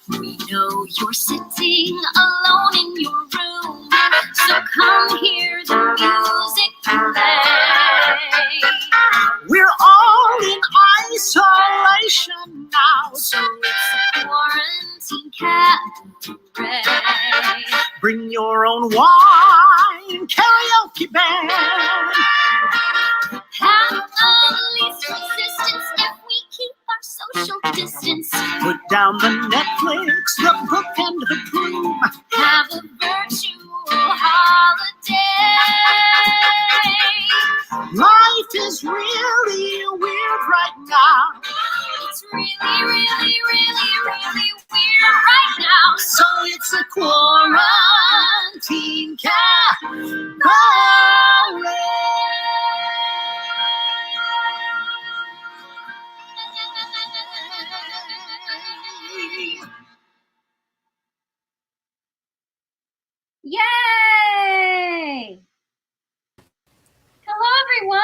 We know you're sitting alone in your room, so come hear the music play. We're all in isolation now, So it's a quarantine cabaret. bring your own wine, karaoke band. Have the least resistance if we keep our social distance. Put down the Netflix, the book, and the broom. Have a virtual holiday. Life is really weird right now, It's really, really, really, really weird right now. so it's a quarantine cabaret. Yay! Hello, everyone.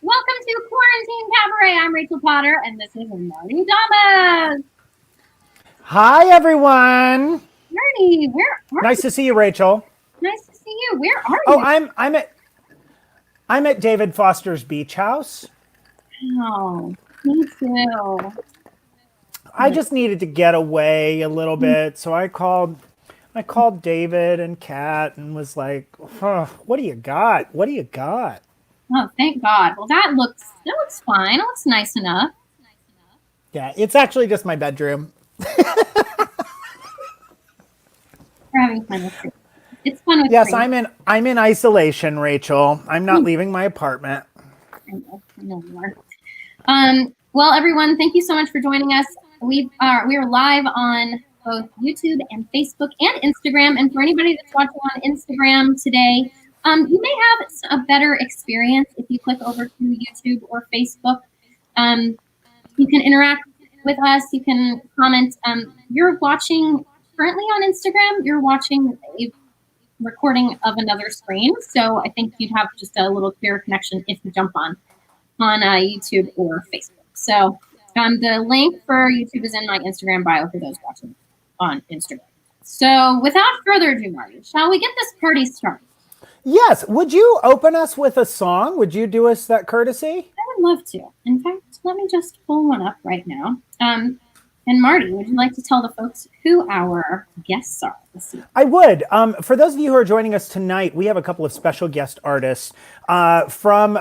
Welcome to Quarantine Cabaret. I'm Rachel Potter, and this is Marty Thomas. Hi, everyone. Marty, where are Nice to see you, Rachel. you? Nice to see you. Where are you? Oh, I'm at David Foster's beach house. Oh, me too. I just needed to get away a little bit, so I called David and Kat and was like, "What do you got? What do you got?" Oh, thank God. Well, that looks fine. It looks nice enough. Yeah, it's actually just my bedroom. We're having fun with it. It's fun with Yes, free. I'm in isolation, Rachel. I'm not leaving my apartment. I know you are. Well, everyone, thank you so much for joining us. We are live on both YouTube and Facebook and Instagram. And for anybody that's watching on Instagram today, you may have a better experience if you click over to YouTube or Facebook. You can interact with us. You can comment. You're watching currently on Instagram. You're watching a recording of another screen. So I think you'd have just a little clearer connection if you jump on YouTube or Facebook. So the link for YouTube is in my Instagram bio for those watching on Instagram. So without further ado, Marty, shall we get this party started? Yes. Would you open us with a song? Would you do us that courtesy? I would love to. In fact, let me just pull one up right now. And Marty, would you like to tell the folks who our guests are this evening? I would. For those of you who are joining us tonight, we have a couple of special guest artists from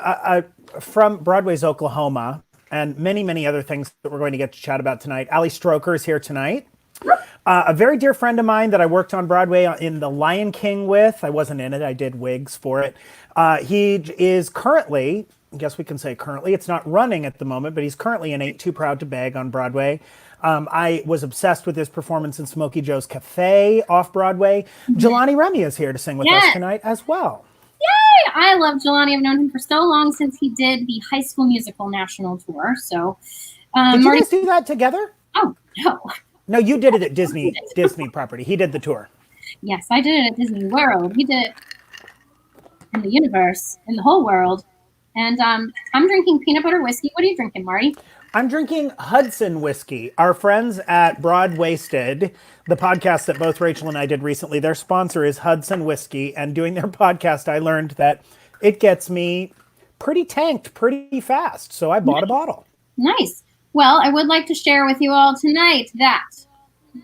Broadway's Oklahoma and many, many other things that we're going to get to chat about tonight. Ali Stroker is here tonight. A very dear friend of mine that I worked on Broadway in The Lion King with. I wasn't in it. I did wigs for it. He is currently, I guess we can say currently, it's not running at the moment, but he's currently in Ain't Too Proud to Beg on Broadway. I was obsessed with his performance in Smokey Joe's Cafe off Broadway. Jelani Remy is here to sing with us tonight as well. Yay! I love Jelani. I've known him for so long since he did the High School Musical national tour. So, Did Marty, you guys do that together? oh no. No, you did it at Disney property. He did the tour. Yes, I did it at Disney World. He did it in the universe, in the whole world. And I'm drinking peanut butter whiskey. What are you drinking, Marty? I'm drinking Hudson whiskey. Our friends at Broadwasted, the podcast that both Rachel and I did recently, their sponsor is Hudson Whiskey. And doing their podcast, I learned that it gets me pretty tanked pretty fast. So I bought a bottle. Nice. Well, I would like to share with you all tonight that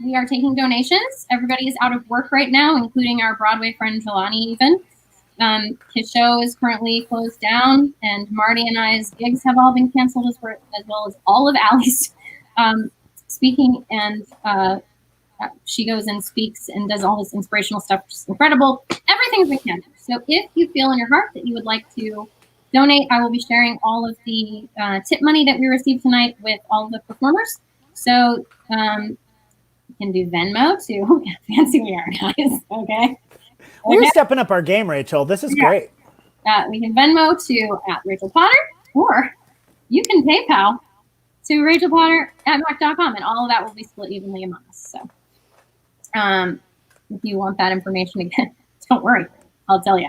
we are taking donations. Everybody is out of work right now, including our Broadway friend Jelani even. His show is currently closed down, and Marty and I's gigs have all been canceled, as well as all of Allie's speaking. And she goes and speaks and does all this inspirational stuff, which is incredible. Everything's been canceled. So if you feel in your heart that you would like to donate, I will be sharing all of the tip money that we received tonight with all of the performers. So you can do Venmo too. Fancy we are, guys. Okay. We're stepping up our game, Rachel. This is great. We can Venmo to @Rachel Potter, or you can PayPal to RachelPotter@Mac.com, and all of that will be split evenly among us. So If you want that information again, don't worry, I'll tell you.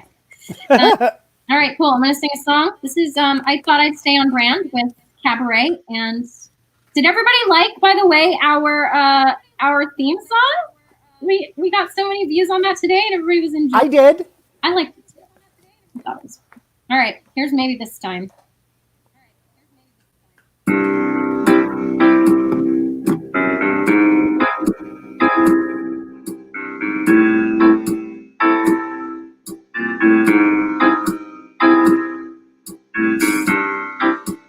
All right, cool. I'm going to sing a song. This is I Thought I'd Stay on Brand with Cabaret. And did everybody like, by the way, our theme song? We got so many views on that today, and everybody was enjoying it. I did. I liked it too. I thought it was fun. All right, here's Maybe This Time.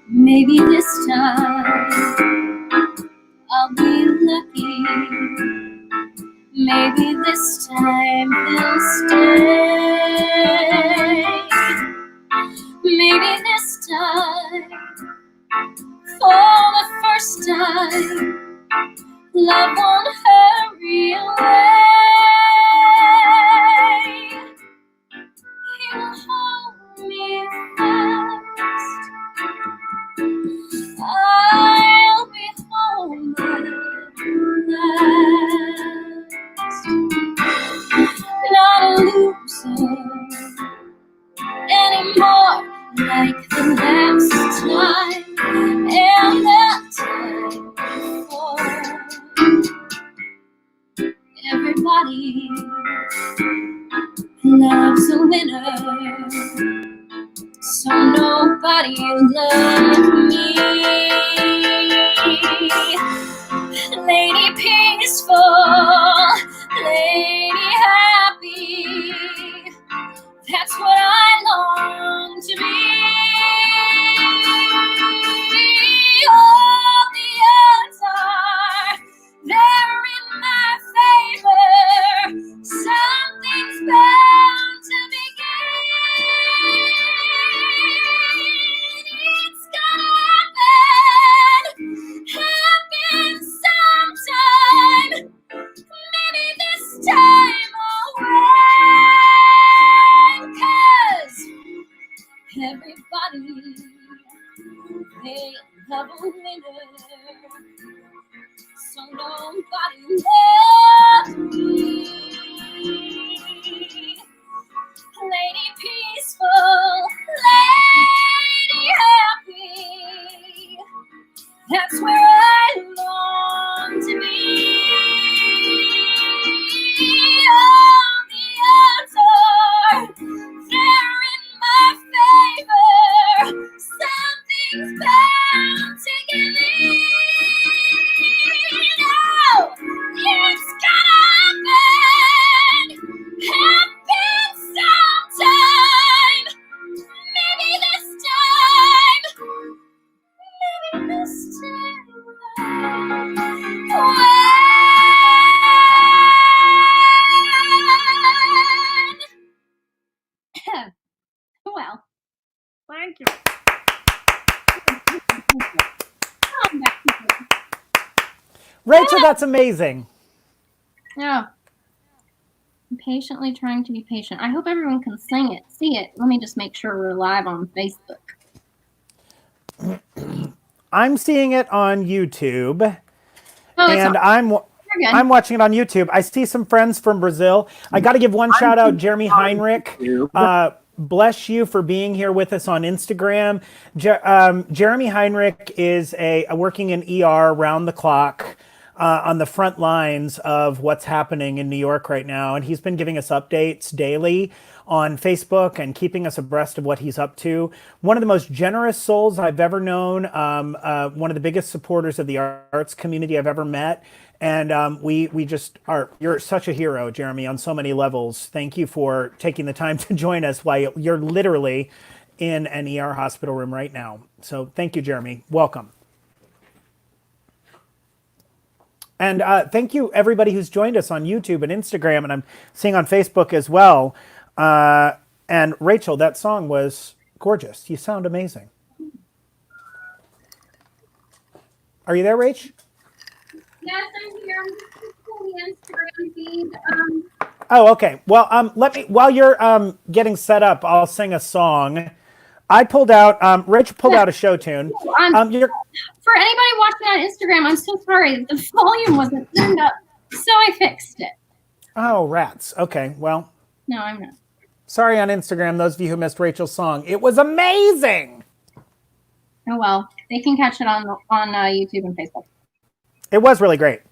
Maybe this time I'll be lucky. Maybe this time he'll stay. Maybe this time, for the first time, love won't hurry away. He'll hold me fast. I'll be home at last. Not a loser anymore, like the last time and that time before. Everybody loves a winner, so nobody loved me. Lady peaceful, lady happy, that's what I long to be. All the odds are they're in my favor. Something's bound to begin. It's gonna happen sometime. Maybe this time I'll win, 'cause everybody, they love a winner, so nobody loves me. Lady peaceful, lady happy, that's where I long to be. All the odds are they're in my favor. Something's bound to give in. Oh, it's gonna happen sometime. Maybe this time. Maybe this time. Well, thank you. Rachel, that's amazing. Yeah. I'm patiently trying to be patient. I hope everyone can sing it, see it. Let me just make sure we're live on Facebook. I'm seeing it on YouTube, Oh, it's and not. I'm We're good. watching it on YouTube. I see some friends from Brazil. I got to give one shout out, Jeremy Heinrich. Bless you for being here with us on Instagram. Jeremy Heinrich is working in ER round the clock on the front lines of what's happening in New York right now. And he's been giving us updates daily on Facebook and keeping us abreast of what he's up to. One of the most generous souls I've ever known. One of the biggest supporters of the arts community I've ever met. And we just are, you're such a hero, Jeremy, on so many levels. Thank you for taking the time to join us while you're literally in an ER hospital room right now. So thank you, Jeremy. Welcome. And thank you, everybody who's joined us on YouTube and Instagram, and I'm seeing on Facebook as well. And Rachel, that song was gorgeous. You sound amazing. Are you there, Rach? Yes, I'm here. I'm just checking the Instagram feed. Oh, okay. Well, while you're getting set up, I'll sing a song. I pulled out, Rach pulled out a show tune. For anybody watching on Instagram, I'm so sorry. The volume wasn't turned up, so I fixed it. Oh, rats. Okay, well. No, I'm not. Sorry on Instagram, those of you who missed Rachel's song. It was amazing. Oh, well. They can catch it on YouTube and Facebook. It was really great.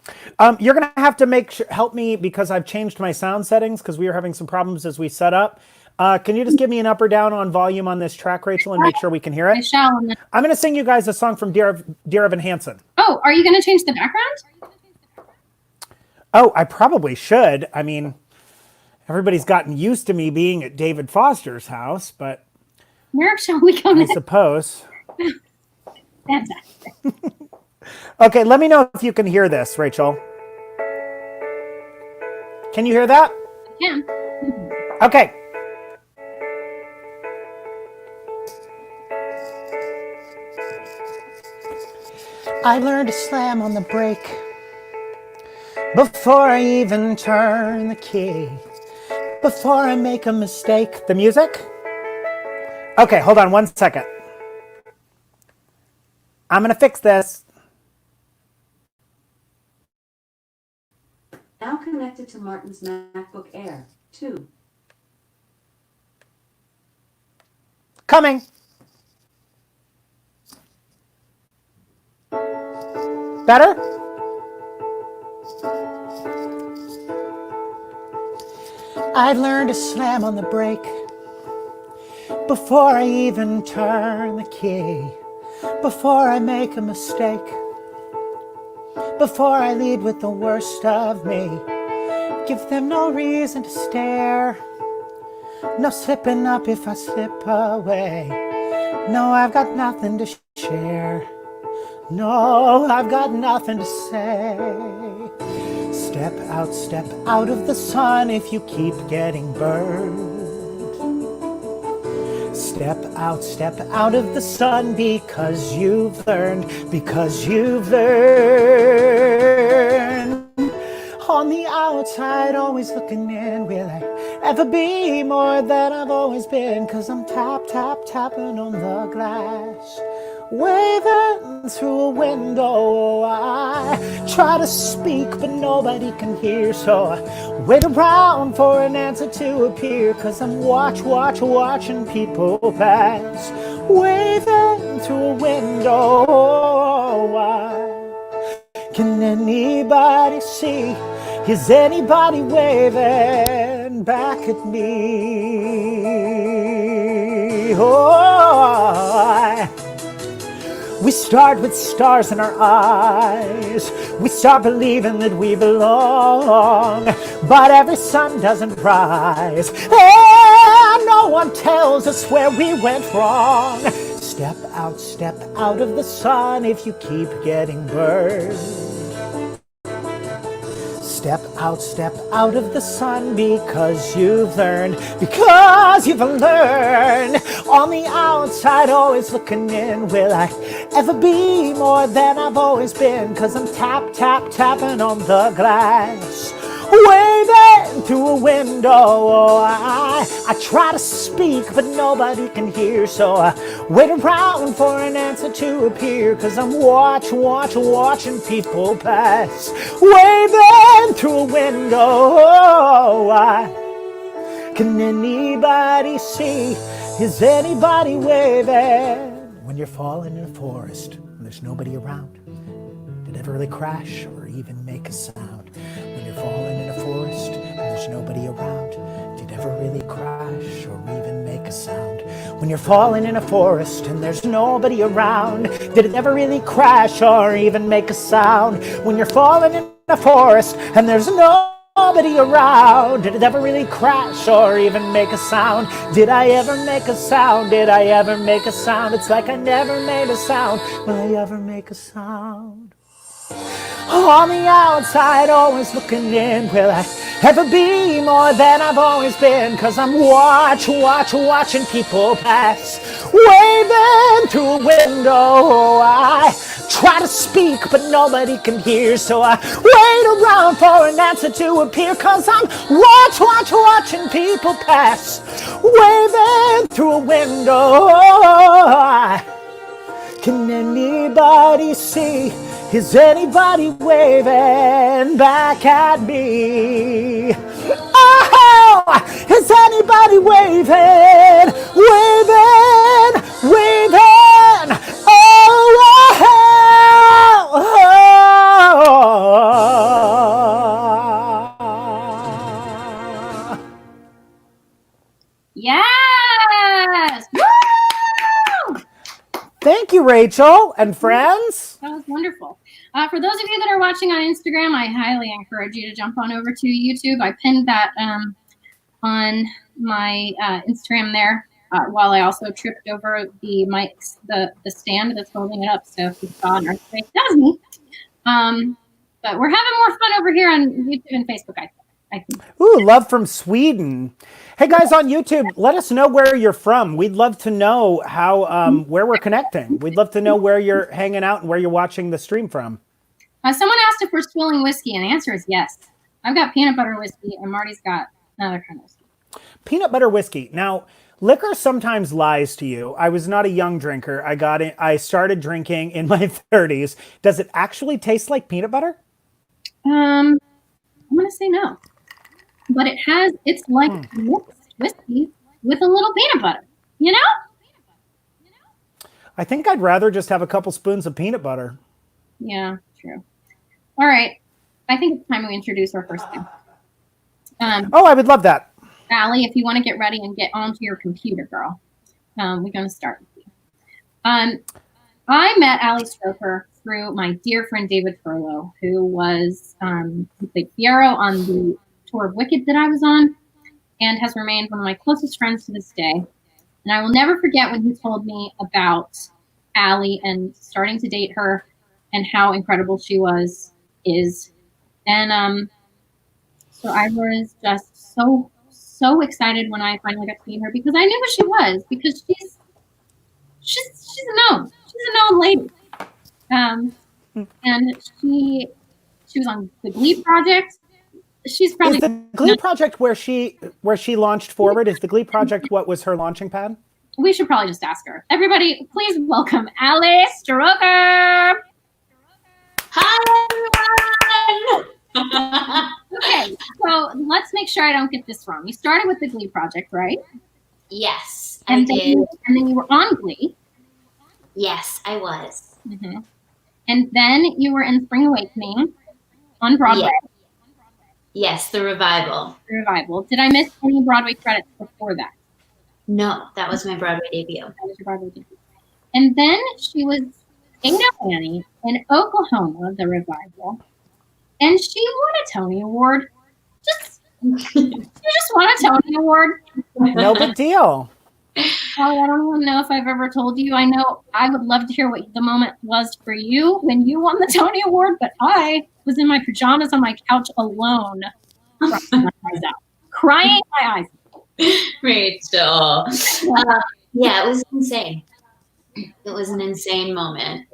You're going to have to help me because I've changed my sound settings because we were having some problems as we set up. Can you just give me an up or down on volume on this track, Rachel, and make sure we can hear it? I shall. I'm going to sing you guys a song from Dear Evan Hansen. Oh, are you going to change the background? Oh, I probably should. I mean, everybody's gotten used to me being at David Foster's house, but Where shall we go next? I suppose. Fantastic. Okay, let me know if you can hear this, Rachel. Can you hear that? Yeah. Okay. I learned to slam on the brake before I even turn the key, before I make a mistake. The music? Okay, hold on 1 second. I'm going to fix this. Now connected to Martin's MacBook Air 2. Coming. Better? I've learned to slam on the brake before I even turn the key, before I make a mistake, before I lead with the worst of me. Give them no reason to stare, no slipping up if I slip away. No, I've got nothing to share. No, I've got nothing to say. Step out of the sun if you keep getting burned. Step out of the sun because you've learned, On the outside, always looking in, will I ever be more than I've always been? Cause I'm tapping on the glass, waving through a window. I try to speak, but nobody can hear, so I wait around for an answer to appear. Cause I'm watching people pass, waving through a window. Can anybody see? Is anybody waving back at me? Oh, we start with stars in our eyes. We start believing that we belong. But every sun doesn't rise, and no one tells us where we went wrong. Step out of the sun if you keep getting burned. Step out of the sun because you've learned, On the outside, always looking in, will I ever be more than I've always been? Cause I'm tapping on the glass, waving through a window. I try to speak, but nobody can hear, so I wait around for an answer to appear. Cause I'm watching people pass, waving through a window. Can anybody see? Is anybody waving? When you're falling in a forest and there's nobody around, did it ever really crash or even make a sound? When you're falling in a forest and there's nobody around, did it ever really crash or even make a sound? When you're falling in a forest and there's nobody around, did it ever really crash or even make a sound? When you're falling in a forest and there's nobody around, did it ever really crash or even make a sound? Did I ever make a sound? Did I ever make a sound? It's like I never made a sound. Will I ever make a sound? On the outside, always looking in, will I ever be more than I've always been? Cause I'm watching people pass, waving through a window. I try to speak, but nobody can hear, so I wait around for an answer to appear. Cause I'm watching people pass, waving through a window. Can anybody see? Is anybody waving back at me? weaving, weaving, weaving. Yes! Woo! Thank you, Rachel and friends. That was wonderful. For those of you that are watching on Instagram, I highly encourage you to jump on over to YouTube. I pinned that on my Instagram there while I also tripped over the mics, the stand that's holding it up. So if you saw an earthquake, that was me. But we're having more fun over here on YouTube and Facebook, I think. Ooh, love from Sweden. Hey guys on YouTube, let us know where you're from. We'd love to know how where we're connecting. We'd love to know where you're hanging out and where you're watching the stream from. Someone asked if we're swilling whiskey, and the answer is yes. I've got peanut butter whiskey, and Marty's got another kind of whiskey. Peanut butter whiskey. Now, liquor sometimes lies to you. I was not a young drinker. I started drinking in my 30s. Does it actually taste like peanut butter? I'm gonna say no. But it's like mixed whiskey with a little peanut butter, you know? I think I'd rather just have a couple spoons of peanut butter. Yeah, true. All right. I think it's time we introduce our first thing. Oh, I would love that. Allie, if you want to get ready and get onto your computer, girl, we're going to start with you. I met Allie Stroker through my dear friend David Furlow, who was who played Fiero on the tour of Wicked that I was on, and has remained one of my closest friends to this day. And I will never forget when he told me about Allie and starting to date her and how incredible she is. And so I was just so excited when I finally got to meet her, because I knew who she was, because she's a known lady. And she was on the Glee project. She's probably is the Glee project where she launched forward. Is the Glee project what was her launching pad? We should probably just ask her. Everybody, please welcome Allie Stroker. Hi, everyone. Okay, so let's make sure I don't get this wrong. You started with the Glee project, right? Yes, And I did. And then you were on Glee. Yes, I was. Mm-hmm. And then you were in Spring Awakening on Broadway. Yes, the revival. The revival. Did I miss any Broadway credits before that? No, that was my Broadway debut. That was your Broadway debut. And then she was Ada Annie in Oklahoma, the revival. And she won a Tony Award. You just won a Tony Award. No big deal. Holly, I don't even know if I've ever told you. I know I would love to hear what the moment was for you when you won the Tony Award, but I was in my pajamas on my couch alone, crying my eyes out. Rachel. Yeah, it was insane. It was an insane moment.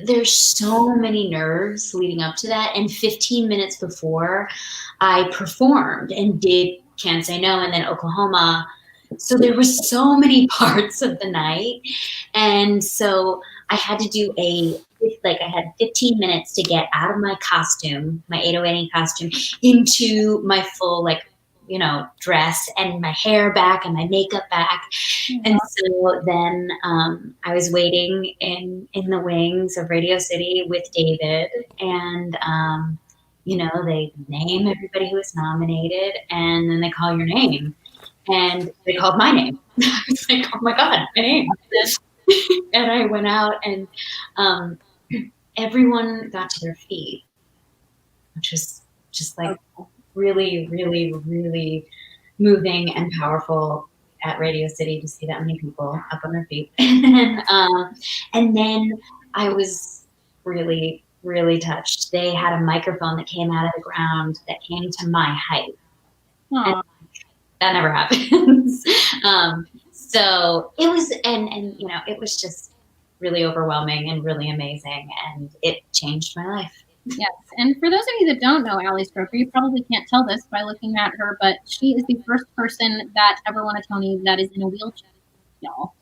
There's so many nerves leading up to that. And 15 minutes before, I performed and did Can't Say No, and then Oklahoma. So there were so many parts of the night. And so I had to do I had 15 minutes to get out of my costume, my 808 costume, into my full, dress, and my hair back and my makeup back. Mm-hmm. And so then I was waiting in the wings of Radio City with David, and they name everybody who was nominated, and then they call your name, and they called my name. I was like, oh my God, my name. And I went out, and everyone got to their feet, which was just really, really, really moving and powerful at Radio City to see that many people up on their feet. And then I was really, really touched. They had a microphone that came out of the ground that came to my height. And that never happens. So it was, it was just really overwhelming and really amazing, and it changed my life. Yes, and for those of you that don't know Allie Stroker, you probably can't tell this by looking at her, but she is the first person that ever won a Tony that is in a wheelchair, y'all.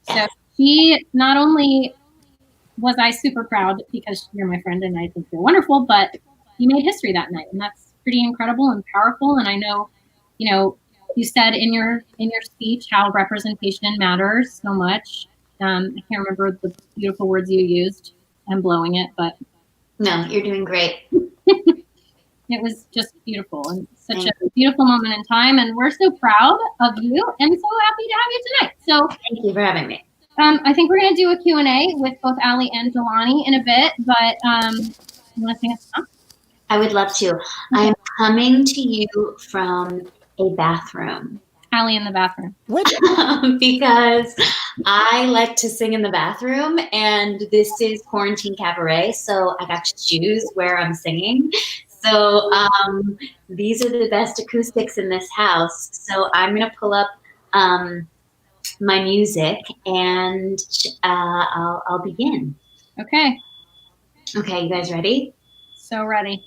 So she, not only was I super proud because you're my friend and I think you're wonderful, but you made history that night, and that's pretty incredible and powerful. And I know, you said in your speech how representation matters so much. I can't remember the beautiful words you used. I'm blowing it, but No, you're doing great. it was just beautiful and such a beautiful moment in time. And we're so proud of you and so happy to have you tonight. So Thank you for having me. I think we're going to do a Q&A with both Allie and Jelani in a bit, but you want to sing a song? I would love to. I'm coming to you from a bathroom. Allie in the bathroom. Which Because I like to sing in the bathroom, and this is quarantine cabaret, so I got to choose where I'm singing. So these are the best acoustics in this house. So I'm going to pull up my music, and I'll begin. Okay. Okay, you guys ready? So ready.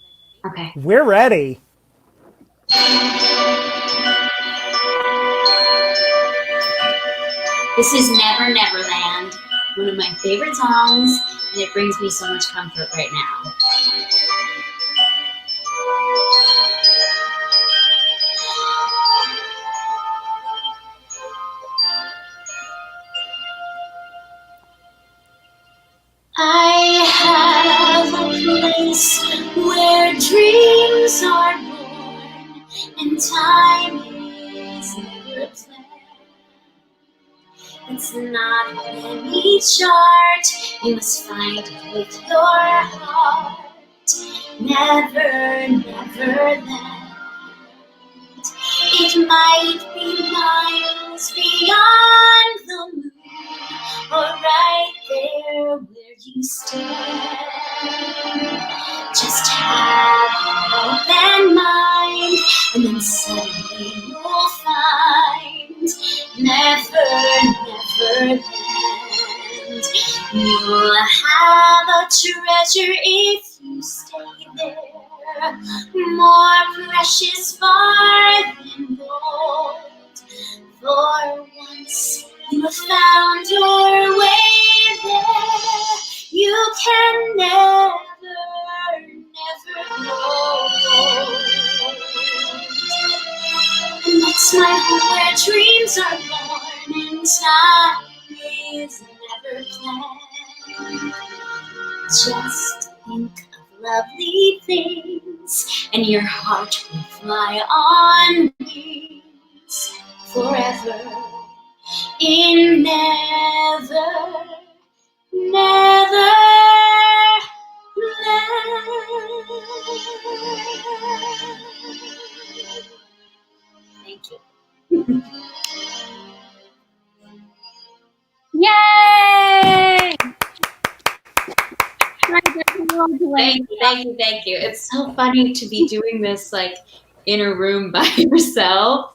Okay. we're ready. This is Never Neverland, one of my favorite songs, and it brings me so much comfort right now. I have a place where dreams are born and time is never planned. It's not any chart, you must find it with your heart. Never, never land. It might be miles beyond the moon, or right there where you stand. Just have an open mind, and then suddenly you'll find never, never land. You'll have a treasure if you stay there, more precious far than gold. For once you have found your way there, you can never, never know. And that's my home where dreams are born and time is never planned. Just think of lovely things and your heart will fly on wings forever in never, never land. Thank you. Yay! Thank you. It's so funny to be doing this like in a room by yourself,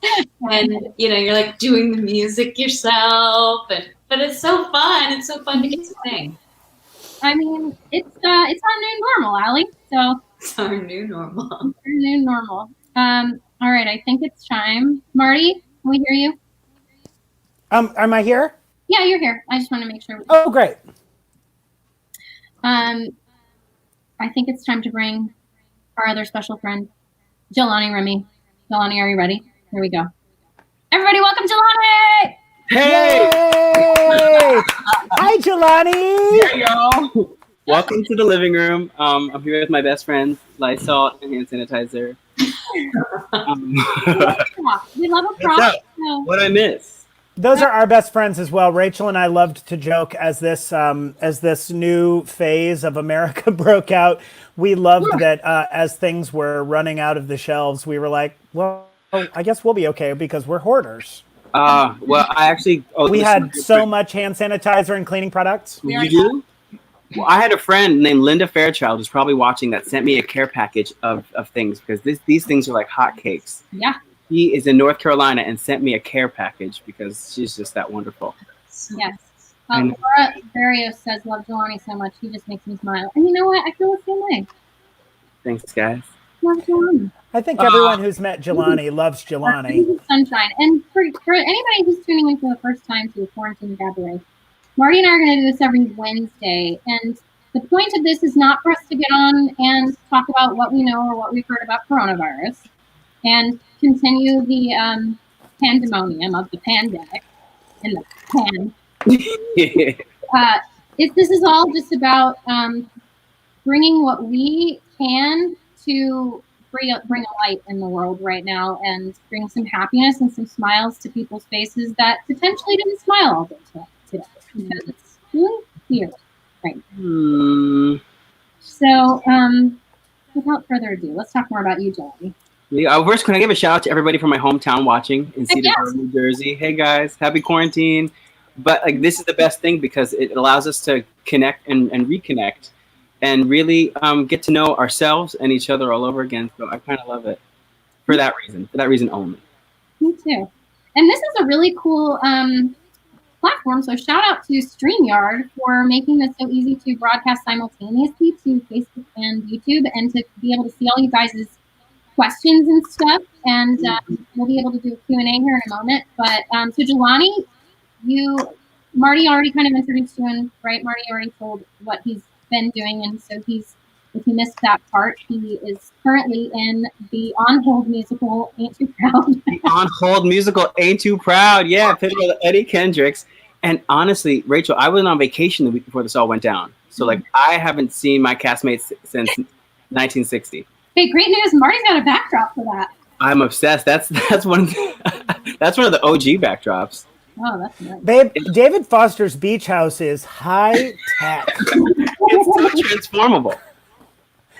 and you're like doing the music yourself, but it's so fun. It's so fun to get to sing. I mean, it's our new normal, Allie. So It's our new normal. Our new normal. All right, I think it's time. Marty, can we hear you? Am I here? Yeah, you're here. I just want to make sure. Oh, great. I think it's time to bring our other special friend, Jelani Remy. Jelani, are you ready? Here we go. Everybody, welcome Jelani! Hey! Hi, Jelani! Hey, y'all. Welcome to the living room. I'm here with my best friends, Lysol and hand sanitizer. We love a What's prop. up? So. What I miss? Those are our best friends as well. Rachel and I loved to joke as this new phase of America broke out. We loved that as things were running out of the shelves, we were like, well, I guess we'll be okay because we're hoarders. Well, I actually... we had so much hand sanitizer and cleaning products. You do? Well, I had a friend named Linda Fairchild who's probably watching that sent me a care package of things because these things are like hotcakes. Yeah. He is in North Carolina and sent me a care package because she's just that wonderful. Yes. Laura Barrios says, love Jelani so much. He just makes me smile. And you know what? I feel the same way. Thanks, guys. Love Jelani. I think everyone who's met Jelani loves Jelani. Sunshine. And for anybody who's tuning in for the first time to Quarantine Cabaret, Marty and I are going to do this every Wednesday. And The point of this is not for us to get on and talk about what we know or what we've heard about coronavirus and continue the pandemonium of the pandemic and the pan. This is all just about bringing what we can to bring a light in the world right now and bring some happiness and some smiles to people's faces that potentially didn't smile all day today because it's really weird right now. So without further ado, let's talk more about you, Jelani. First, can I give a shout out to everybody from my hometown watching in Cedarburg, New Jersey? Hey guys, happy quarantine. But like, this is the best thing because it allows us to connect and reconnect and really get to know ourselves and each other all over again. So I kind of love it for that reason only. Me too. And this is a really cool platform. So shout out to StreamYard for making this so easy to broadcast simultaneously to Facebook and YouTube and to be able to see all you guys' questions and stuff. And we'll be able to do a Q&A here in a moment. But so Jelani, Marty already kind of introduced you in, right? Marty already told what he's been doing. And so if you missed that part, he is currently in the On Hold musical, Ain't Too Proud. The On Hold musical, Ain't Too Proud. Yeah, played with Eddie Kendricks. And honestly, Rachel, I was on vacation the week before this all went down. So like, I haven't seen my castmates since 1960. Hey, great news. Marty's got a backdrop for that. I'm obsessed. That's one of the OG backdrops. Oh, that's nice. Babe, David Foster's beach house is high tech. It's so transformable.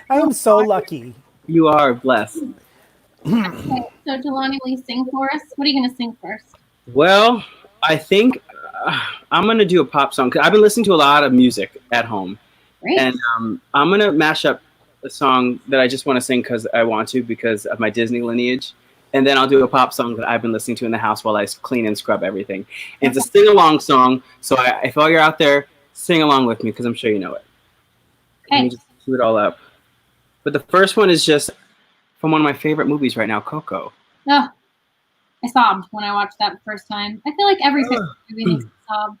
I am so lucky. You are blessed. Okay, so Jelani, will you sing for us? What are you going to sing first? Well, I think I'm going to do a pop song. 'Cause I've been listening to a lot of music at home. Great. And I'm going to mash up a song that I just want to sing because I want to because of my Disney lineage. And then I'll do a pop song that I've been listening to in the house while I clean and scrub everything. And it's a sing-along song, so if all you're out there, sing along with me because I'm sure you know it. Okay. Let me just cue it all up. But the first one is just from one of my favorite movies right now, Coco. Oh, I sobbed when I watched that the first time. I feel like every Pixar movie makes me sob.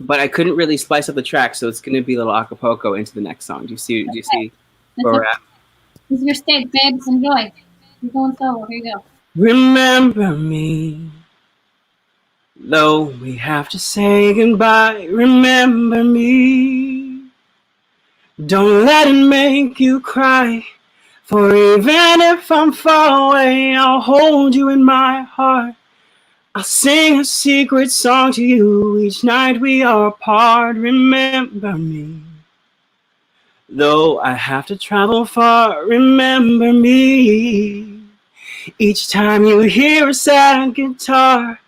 But I couldn't really splice up the track, so it's going to be a little Acapulco into the next song. Do you see where we're at? This is your steak, babes. Enjoy. You're going solo. Here you go. Remember me, though we have to say goodbye. Remember me. Don't let it make you cry. For even if I'm far away, I'll hold you in my heart. I'll sing a secret song to you each night we are apart. Remember me. Though I have to travel far, remember me. Each time you hear a sad guitar,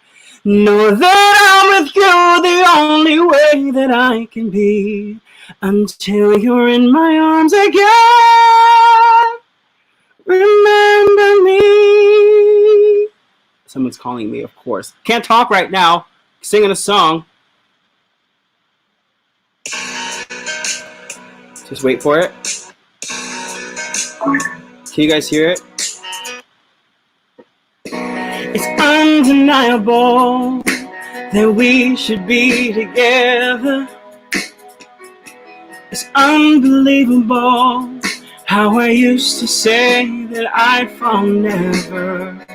know that I'm with you the only way that I can be. Until you're in my arms again, remember me. Someone's calling me, of course. Can't talk right now. Singing a song. Just wait for it. Can you guys hear it? It's undeniable that we should be together. It's unbelievable how I used to say that I'd fall never.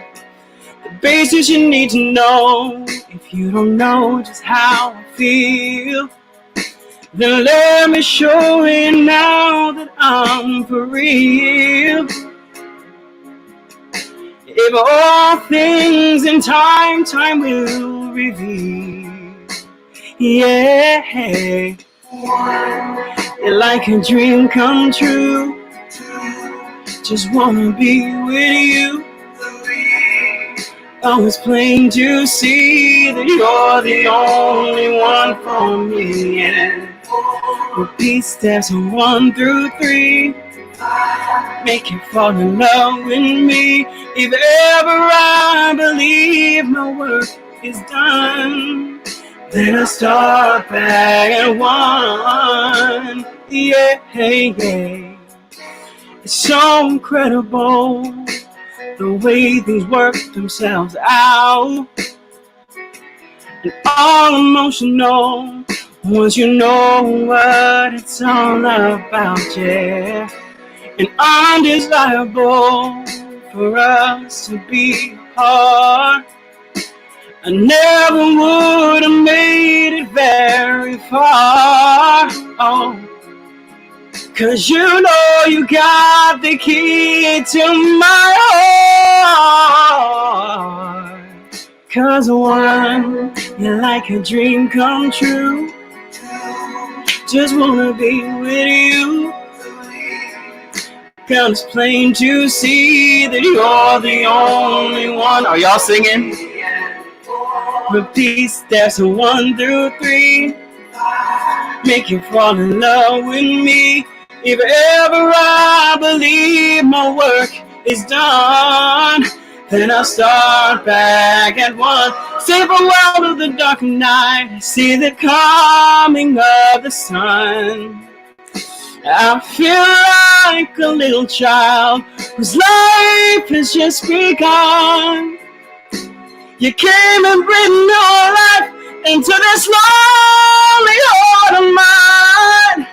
The basics you need to know if you don't know just how I feel. Then let me show you now that I'm for real. If all things in time will reveal. Yeah, like a dream come true. Just wanna be with you. Oh, it's plain to see that you're the only one for me. And repeat steps 1 through 3. Make you fall in love with me. If ever I believe my work is done, then I start back at 1. Yeah. It's so incredible the way things work themselves out. And all emotional Once you know what it's all about, yeah. And undesirable for us to be apart. I never would have made it very far. Oh, 'cause you know you got the key to my heart. 'Cause one, you're like a dream come true. Just wanna be with you. Count it's plain to see that you're the only one. Are y'all singing? Repeat steps 1 through 3. Make you fall in love with me. If ever I believe my work is done, then I'll start back at 1. Say farewell to the dark night. See the coming of the sun. I feel like a little child whose life has just begun. You came and breathed your life into this lonely heart of mine.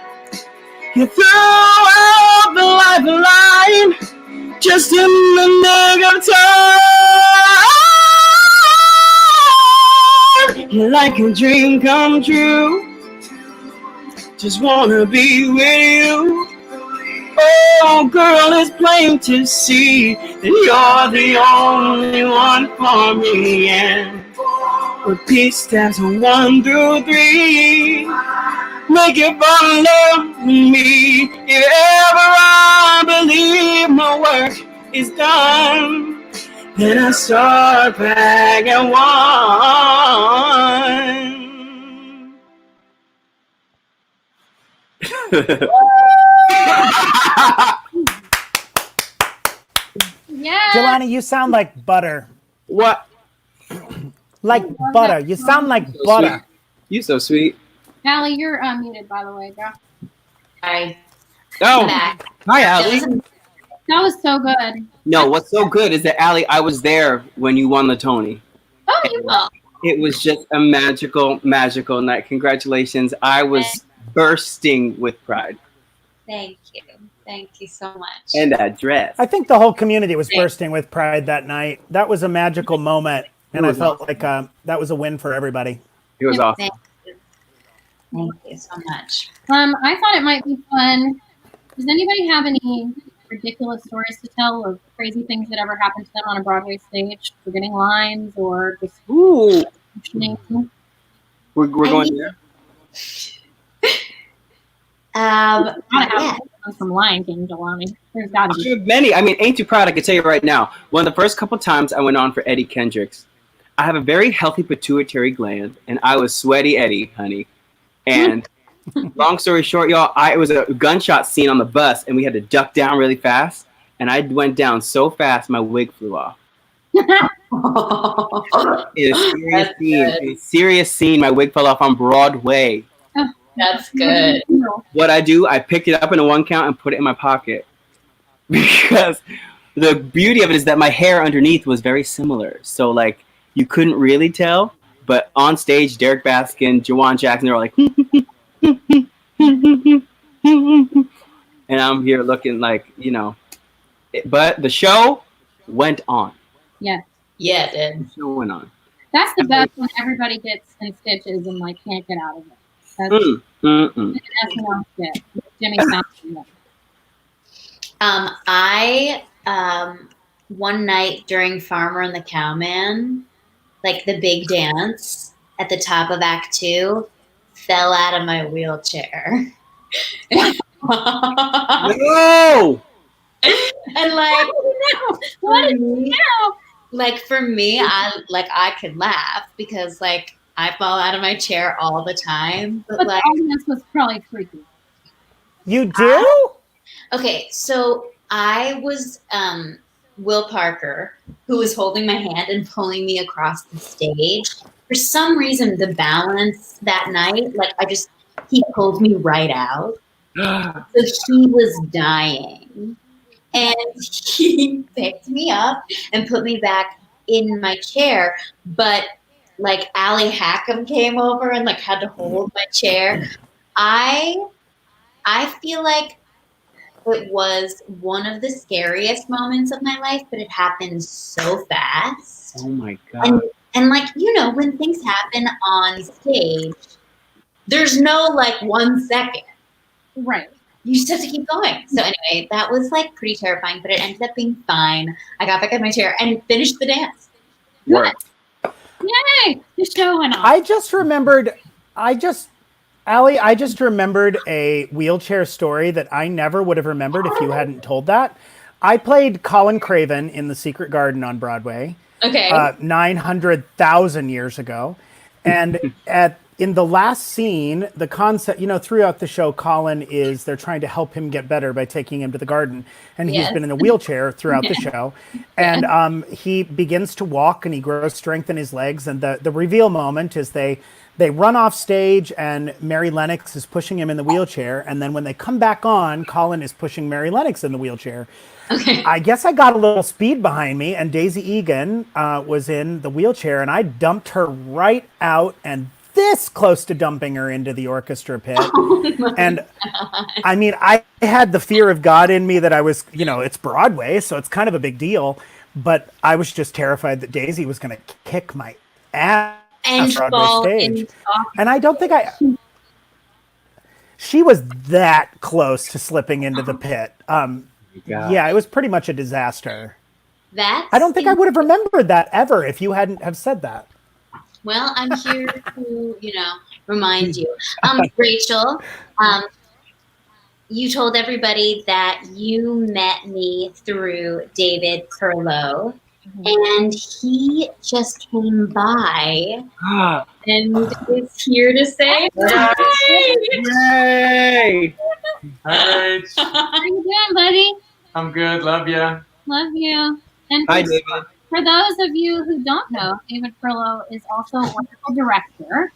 You threw out the lifeline just in the nick of time. You're like a dream come true. Just wanna be with you. Oh, girl, it's plain to see that you're the only one for me. And repeat steps 1 through 3. Make it fall in love with me. If ever I believe my work is done, then I start back at 1. Yeah. Jelani, you sound like butter. What? Like butter. You sound like butter. You so sweet. Allie, you're muted, by the way, girl. Sorry. Oh, I'm back. hi, Allie. That was so good. No, what's so good is that, Allie, I was there when you won the Tony. Oh, you will. It was just a magical, magical night. Congratulations. I was bursting with pride. Thank you. Thank you so much. And that dress. I think the whole community was bursting with pride that night. That was a magical moment, and I felt like that was a win for everybody. It was awesome. Thank you so much. I thought it might be fun. Does anybody have any ridiculous stories to tell of crazy things that ever happened to them on a Broadway stage? Forgetting lines or just functioning? We're going there? Yeah. From Lion King, Jelani. There's got to be. Many. I mean, Ain't Too Proud, I can tell you right now. One of the first couple times I went on for Eddie Kendricks, I have a very healthy pituitary gland, and I was sweaty Eddie, honey. And long story short, y'all, it was a gunshot scene on the bus, and we had to duck down really fast. And I went down so fast, my wig flew off. In a serious scene, my wig fell off on Broadway. That's good. What I do, I picked it up in a 1 count and put it in my pocket. Because the beauty of it is that my hair underneath was very similar. So, like, you couldn't really tell. But on stage, Derek Baskin, Jawan Jackson, they were like, and I'm here looking like, you know. But the show went on. Yeah. Yeah, it did. The show went on. That's the best when everybody gets in stitches and like can't get out of it. That's SNL shit. Jimmy Fallon. I one night during Farmer and the Cowman, like the big dance at the top of Act 2, fell out of my wheelchair. No! And like, What is now? like for me, I could laugh because like I fall out of my chair all the time. But like, the audience was probably freaky. You do? okay, so I was Will Parker, who was holding my hand and pulling me across the stage. For some reason, the balance that night, like he pulled me right out. So he was dying. And he picked me up and put me back in my chair. But like Allie Hackham came over and like had to hold my chair. I feel like it was one of the scariest moments of my life, but it happened so fast. Oh my God. And like, you know, when things happen on stage, there's no like 1 second. Right. You just have to keep going. So anyway, that was like pretty terrifying, but it ended up being fine. I got back in my chair and finished the dance. Work. Yay! The show went on. I just remembered a wheelchair story that I never would have remembered if you hadn't told that. I played Colin Craven in The Secret Garden on Broadway. Okay. 900,000 years ago. And in the last scene, the concept, you know, throughout the show, they're trying to help him get better by taking him to the garden. And he's been in a wheelchair throughout the show. And he begins to walk and he grows strength in his legs. And the reveal moment is they run off stage and Mary Lennox is pushing him in the wheelchair. And then when they come back on, Colin is pushing Mary Lennox in the wheelchair. Okay. I guess I got a little speed behind me, and Daisy Egan was in the wheelchair, and I dumped her right out and this close to dumping her into the orchestra pit. And I mean, I had the fear of God in me that I was, you know, it's Broadway, so it's kind of a big deal. But I was just terrified that Daisy was going to kick my ass And on fall Broadway in stage. And I don't think she was that close to slipping into the pit. Yeah, it was pretty much a disaster. I don't think I would have remembered that ever if you hadn't have said that. Well, I'm here to, you know, remind you. Rachel, you told everybody that you met me through David Perlow, and he just came by and is here to say hi. Yay! Hi, How you doing, buddy? I'm good. Love ya. Love you. And Hi, David. for those of you who don't know, David Perlow is also a wonderful director.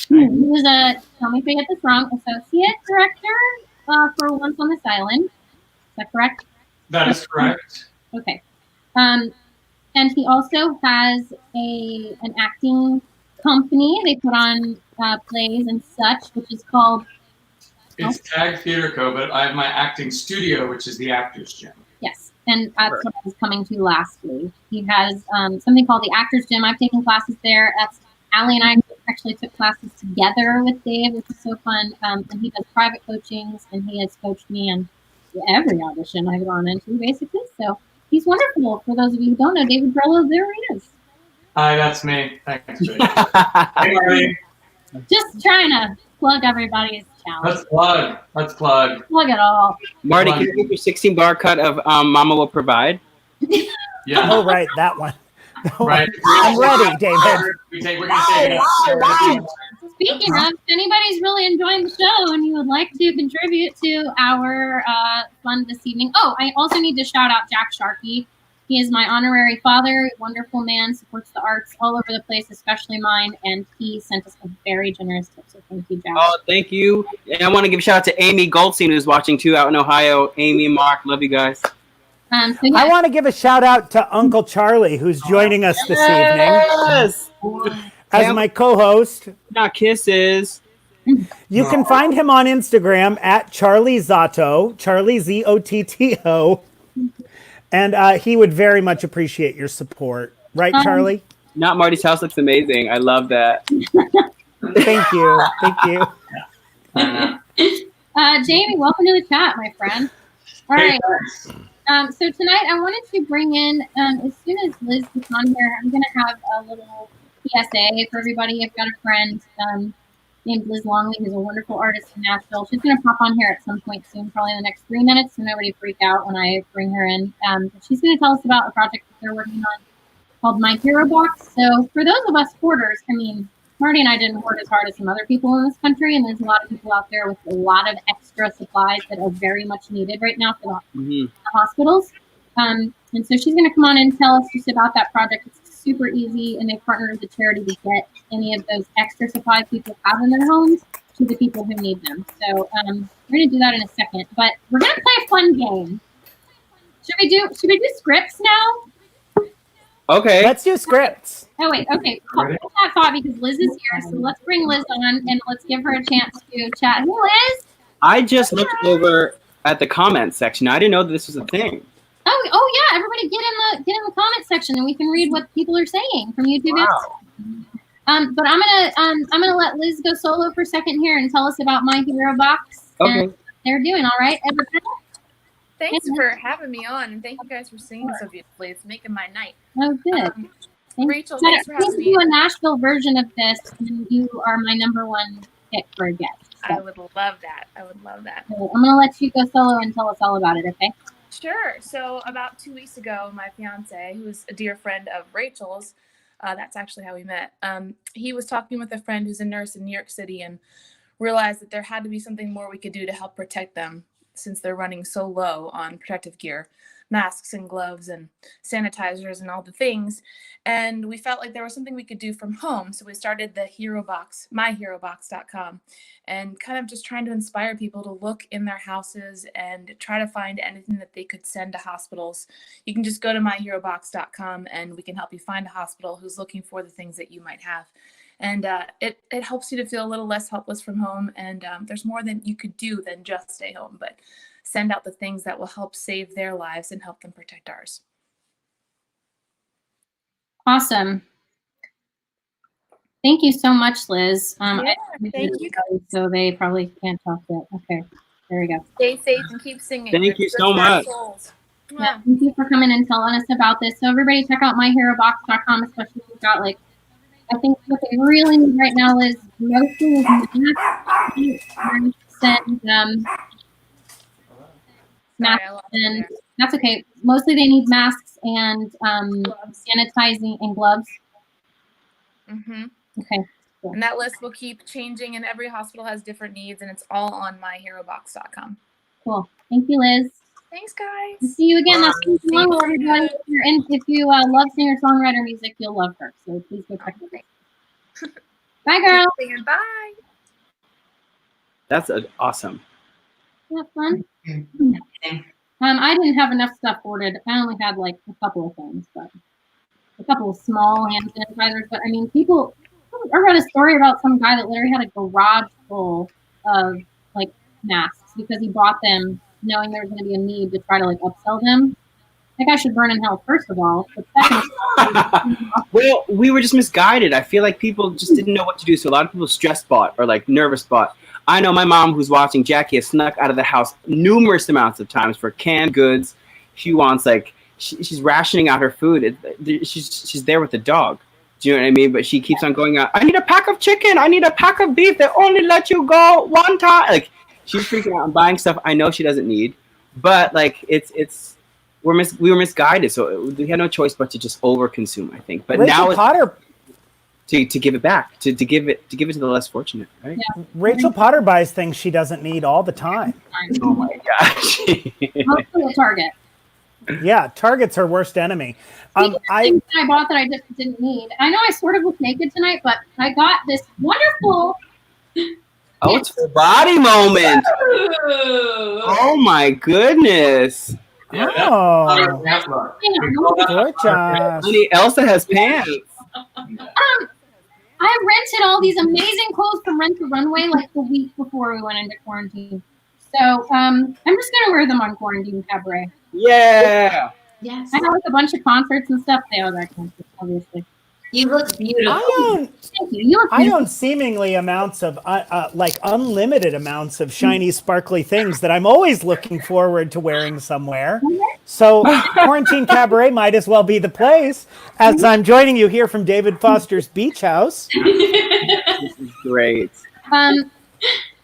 He was tell me if I get this wrong, associate director for Once on This Island. Is that correct? That is correct. Okay. And he also has an acting company. They put on plays and such, which is called... It's Tag Theater Co., but I have my acting studio, which is the Actors Gym. Yes, and that's what I was coming to lastly. He has something called the Actors Gym. I've taken classes there. That's Allie and I actually took classes together with Dave, which is so fun. And he does private coachings, and he has coached me on every audition I've gone into, basically. So he's wonderful. For those of you who don't know, David Perlow, there he is. Hi, that's me. Thanks, Jake. Hey, Marty. Just trying to plug everybody's challenge. Let's plug. Plug it all. Marty, can you give your 16-bar cut of Mama Will Provide? Yeah. Oh, right, that one. Right. I'm ready, David. We're going to take it. Speaking of, if anybody's really enjoying the show and you would like to contribute to our fun this evening. Oh, I also need to shout out Jack Sharkey. He is my honorary father, wonderful man, supports the arts all over the place, especially mine, and he sent us a very generous tip, so thank you, Jack. Oh, thank you. And I want to give a shout out to Amy Goldstein, who's watching too out in Ohio. Amy and Mark, love you guys. So yeah. I want to give a shout out to Uncle Charlie, who's joining us this evening Yes! as my co-host. Not kisses. You can find him on Instagram at Charlie Zotto, Charlie Zotto. And he would very much appreciate your support. Right, Charlie? Not Marty's house looks amazing. I love that. Thank you. Thank you. Jamie, welcome to the chat, my friend. All right. So tonight I wanted to bring in, as soon as Liz gets on here, I'm going to have a little PSA for everybody. I've got a friend named Liz Longley, who's a wonderful artist in Nashville. She's going to pop on here at some point soon, probably in the next 3 minutes, so nobody freak out when I bring her in. She's going to tell us about a project that they're working on called My Hero Box. So for those of us hoarders, I mean, Marty and I didn't hoard as hard as some other people in this country, and there's a lot of people out there with a lot of extra supplies that are very much needed right now for the hospitals. And so she's going to come on and tell us just about that project. It's super easy, and they partnered with a charity to get any of those extra supplies people have in their homes to the people who need them. So we're going to do that in a second, but we're going to play a fun game. Should we do scripts now? Okay. Let's do scripts. Oh wait, okay. Hold that thought because Liz is here, so let's bring Liz on and let's give her a chance to chat. Hey, Liz. I just looked over at the comments section. I didn't know that this was a thing. Oh yeah, everybody get in the comment section and we can read what people are saying from YouTube. Wow. But I'm gonna let Liz go solo for a second here and tell us about My Hero Box. Okay. And they're doing all right. Everybody? Thanks for having me on, and thank you guys for singing so beautifully. It's making my night. Oh, good. Rachel, thanks for having me. Do a Nashville version of this, and you are my #1 pick for a guest. So. I would love that. I'm going to let you go solo and tell us all about it, okay? Sure. So about 2 weeks ago, my fiance, who is a dear friend of Rachel's, that's actually how we met, he was talking with a friend who's a nurse in New York City and realized that there had to be something more we could do to help protect them since they're running so low on protective gear, masks and gloves and sanitizers and all the things. And we felt like there was something we could do from home. So we started the Hero Box, myherobox.com, and kind of just trying to inspire people to look in their houses and try to find anything that they could send to hospitals. You can just go to myherobox.com and we can help you find a hospital who's looking for the things that you might have. And it helps you to feel a little less helpless from home. And there's more than you could do than just stay home, but send out the things that will help save their lives and help them protect ours. Awesome. Thank you so much, Liz. Thank you. So they probably can't talk yet. Okay, there we go. Stay safe and keep singing. Thank you so much. Yeah, thank you for coming and telling us about this. So everybody check out myherobox.com, especially if you've got like, I think what they really need right now is mostly masks and that's okay. Mostly they need masks and sanitizing and gloves. Mm-hmm. Okay. Cool. And that list will keep changing, and every hospital has different needs, and it's all on myherobox.com. Cool. Thank you, Liz. Thanks, guys. See you again. I'll see you tomorrow, everybody. If you love singer-songwriter music, you'll love her. So please go check it out. Bye, girl. Bye. That's awesome. Have fun. I didn't have enough stuff ordered. I only had like a couple of things, but a couple of small hand sanitizers. But I mean, people. I read a story about some guy that literally had a garage full of like masks because he bought them knowing there was going to be a need to try to like upsell them. I think I should burn in hell first of all. But well, we were just misguided. I feel like people just didn't know what to do. So a lot of people stress bought or like nervous bought. I know my mom, who's watching, Jackie, has snuck out of the house numerous amounts of times for canned goods. She wants like she's rationing out her food. She's there with the dog. Do you know what I mean? But she keeps on going out. I need a pack of chicken. I need a pack of beef. They only let you go one time. Like she's freaking out and buying stuff I know she doesn't need. But like we were misguided, so we had no choice but to just overconsume, I think. But Rachel now Potter to give it back, to give it to the less fortunate, right? Yeah. Rachel Potter buys things she doesn't need all the time. Oh my gosh. mostly at Target. Yeah, Target's her worst enemy. Things I bought that I just didn't need. I know I sort of look naked tonight, but I got this wonderful. Oh, it's full body moment. Oh my goodness. Oh, gorgeous. Honey, Elsa has pants. I rented all these amazing clothes from Rent the Runway like the week before we went into quarantine. So I'm just gonna wear them on Quarantine Cabaret. Yeah. Yes. I have like a bunch of concerts and stuff. They are that concert, obviously. You look beautiful. Thank you. You look I beautiful. own seemingly amounts of, like unlimited amounts of shiny, sparkly things that I'm always looking forward to wearing somewhere. So Quarantine Cabaret might as well be the place, as I'm joining you here from David Foster's Beach House. This is great.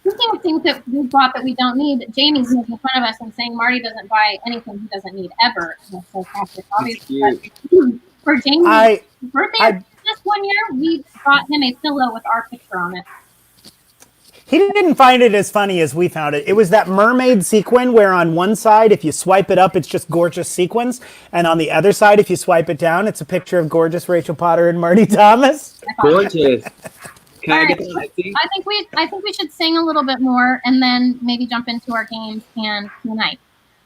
Speaking of things that we bought that we don't need, Jamie's making fun of us and saying Marty doesn't buy anything he doesn't need ever. That's fantastic. Obviously, for Jamie's birthday this one year, we bought him a pillow with our picture on it. He didn't find it as funny as we found it. It was that mermaid sequin where on one side, if you swipe it up, it's just gorgeous sequins. And on the other side, if you swipe it down, it's a picture of gorgeous Rachel Potter and Marty Thomas. Gorgeous. Can I get Right. I think we should sing a little bit more and then maybe jump into our games and Q&A.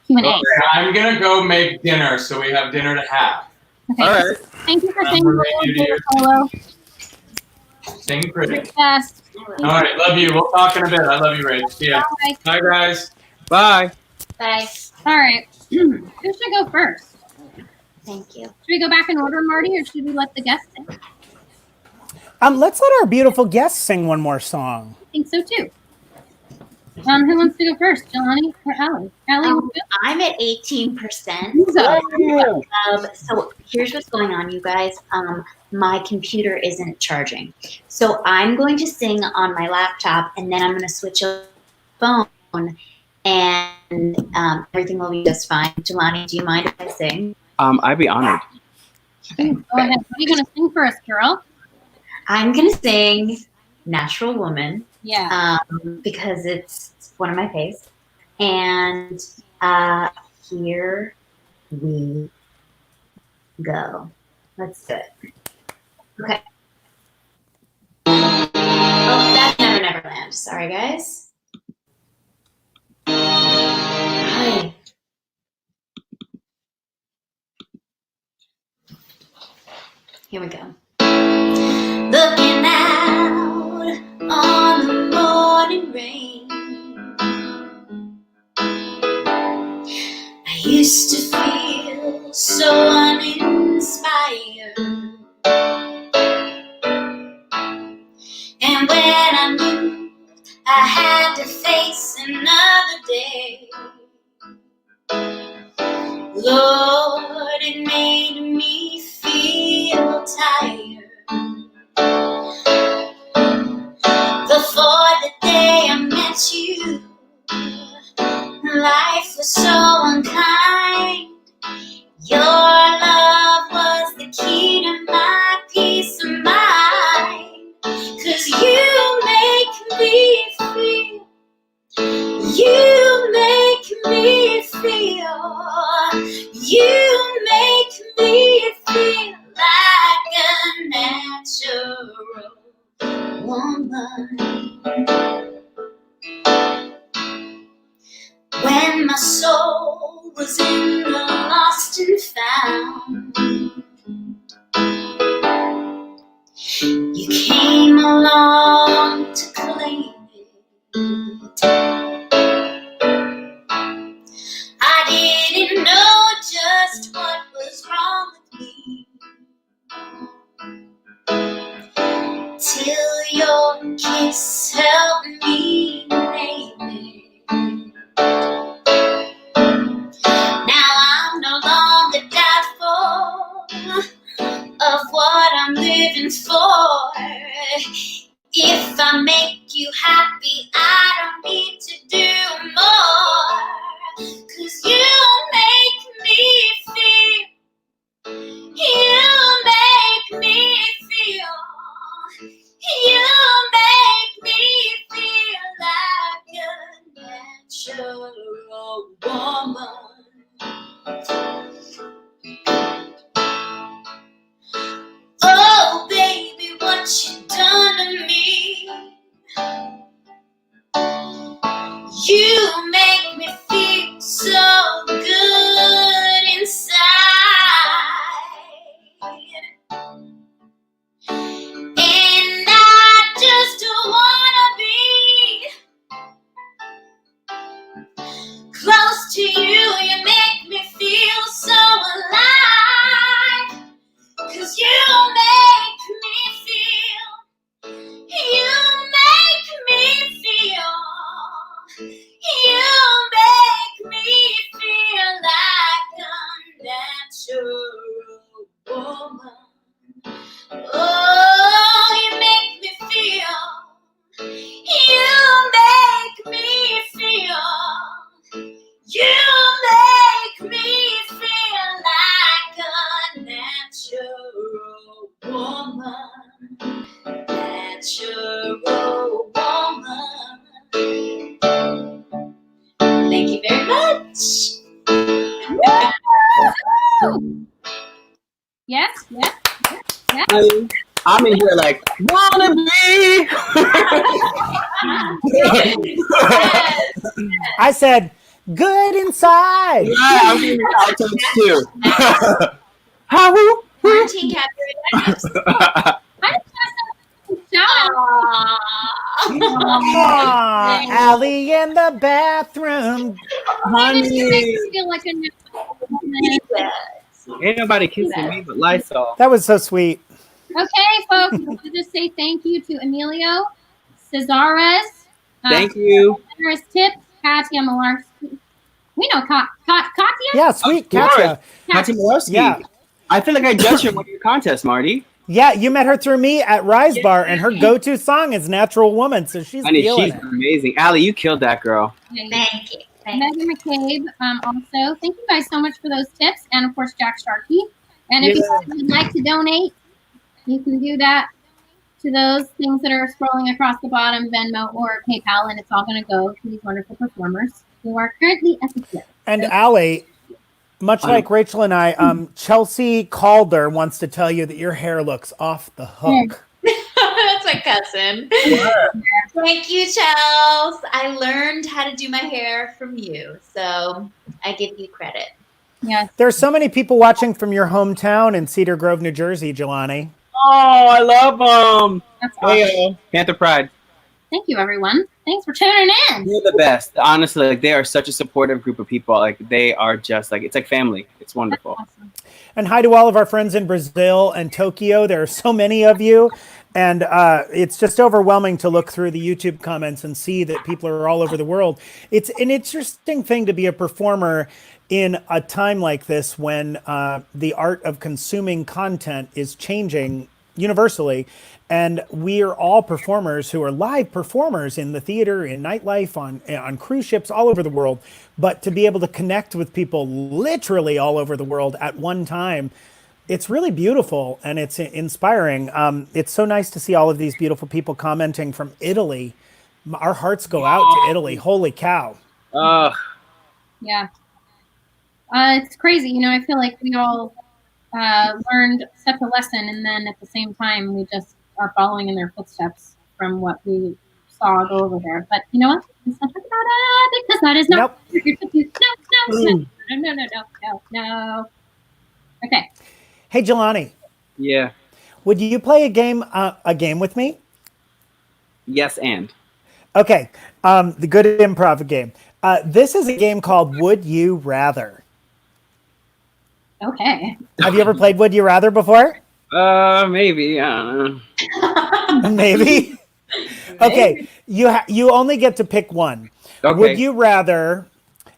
Okay, I'm gonna go make dinner, so we have dinner to have. Okay. All right. Thank you for I'm singing gonna review to you. solo. Sing pretty. Yes. All right, love you. We'll talk in a bit. I love you, Rach. See ya. Bye. Bye, guys. Bye. Bye. All right. Who should go first? Thank you. Should we go back in order, Marty, or should we let the guests sing? Let's let our beautiful guests sing one more song. I think so too. Who wants to go first, Jelani or Allie? Allie, I'm at 18%. So here's what's going on, you guys. My computer isn't charging. So I'm going to sing on my laptop, and then I'm going to switch a phone, and everything will be just fine. Jelani, do you mind if I sing? I'd be honored. go ahead. What are you going to sing for us, Carol? I'm going to sing Natural Woman. Yeah. Because it's one of my faves. And here we go. Let's do it. Okay. Oh, that's Never Neverland. Sorry, guys. Hi. Here we go. Looking out on the morning rain, I used to feel so uninspired. And when I knew I had to face another day, Lord, it made me feel tired. Before the day I met you, life was so unkind. Your love was the key to my peace of mind. 'Cause you make me feel, you make me feel, you make me feel like a natural woman. When my soul was in the lost and found, you came along to claim it. I didn't know just what was wrong with me till your kiss helped me name it. Now I'm no longer doubtful of what I'm living for. If I make you happy, I don't need to do more. 'Cause you make me feel, you make me feel, you make me feel like a natural woman. Oh, baby, what you done to me. You make me feel so good inside. And I just wanna be close to you. You make me feel so alive. 'Cause you make me feel, you make me feel, you make me feel like a natural woman. Oh, you make me feel, you make me feel, you make me feel like a natural woman, natural woman. Thank you very much. Yes, yes, yes. I'm in here like, wanna be. I said, good inside. Yeah, I'm in the outtakes too. How? Quarantine Cabaret. I just want to shout out. Aw, Allie in the bathroom. Why did you make me feel like a new woman? Ain't nobody kissing me but Lysol. That was so sweet. Okay, folks, I want to just say thank you to Emilio, Cesares, Thank you. generous tips, Katya Malarski. We know Katya? Yeah, sweet, Of course. Katya. Katya Malarski. Yeah. I feel like I judged her in one of your contests, Marty. Yeah, you met her through me at Rise Bar, and her go-to song is Natural Woman, so she's I mean, feeling she's it. amazing. Allie, you killed that girl. Thank you. Megan McCabe, also. Thank you guys so much for those tips. And, of course, Jack Starkey. And if you guys would like to donate, you can do that to those things that are scrolling across the bottom, Venmo or PayPal, and it's all going to go to these wonderful performers who are currently at the theater. And Allie, much like Rachel and I, Chelsea Calder wants to tell you that your hair looks off the hook. That's my cousin. Thank you, Chels. I learned how to do my hair from you, so I give you credit. Yes. There's so many people watching from your hometown in Cedar Grove, New Jersey, Jelani. Oh, I love them. That's awesome. Hey, Panther Pride. Thank you, everyone. Thanks for tuning in. You're the best. Honestly, like they are such a supportive group of people. Like they are just like, it's like family. It's wonderful. Awesome. And hi to all of our friends in Brazil and Tokyo. There are so many of you. And it's just overwhelming to look through the YouTube comments and see that people are all over the world. It's an interesting thing to be a performer in a time like this when the art of consuming content is changing universally. And we are all performers who are live performers in the theater, in nightlife, on cruise ships all over the world. But to be able to connect with people literally all over the world at one time, it's really beautiful and it's inspiring. It's so nice to see all of these beautiful people commenting from Italy. Our hearts go out to Italy. Holy cow. Yeah. It's crazy. You know, I feel like we all learned such a lesson, and then at the same time, we just are following in their footsteps from what we saw go over there. But you know what? Let's not talk about it because that is not. No. Okay. Hey, Jelani. Yeah. Would you play a game with me? Yes, and. Okay. The good improv game. This is a game called Would You Rather. Okay. Have you ever played Would You Rather before? Maybe. I don't know. Maybe. Okay. You only get to pick one. Okay. Would you rather,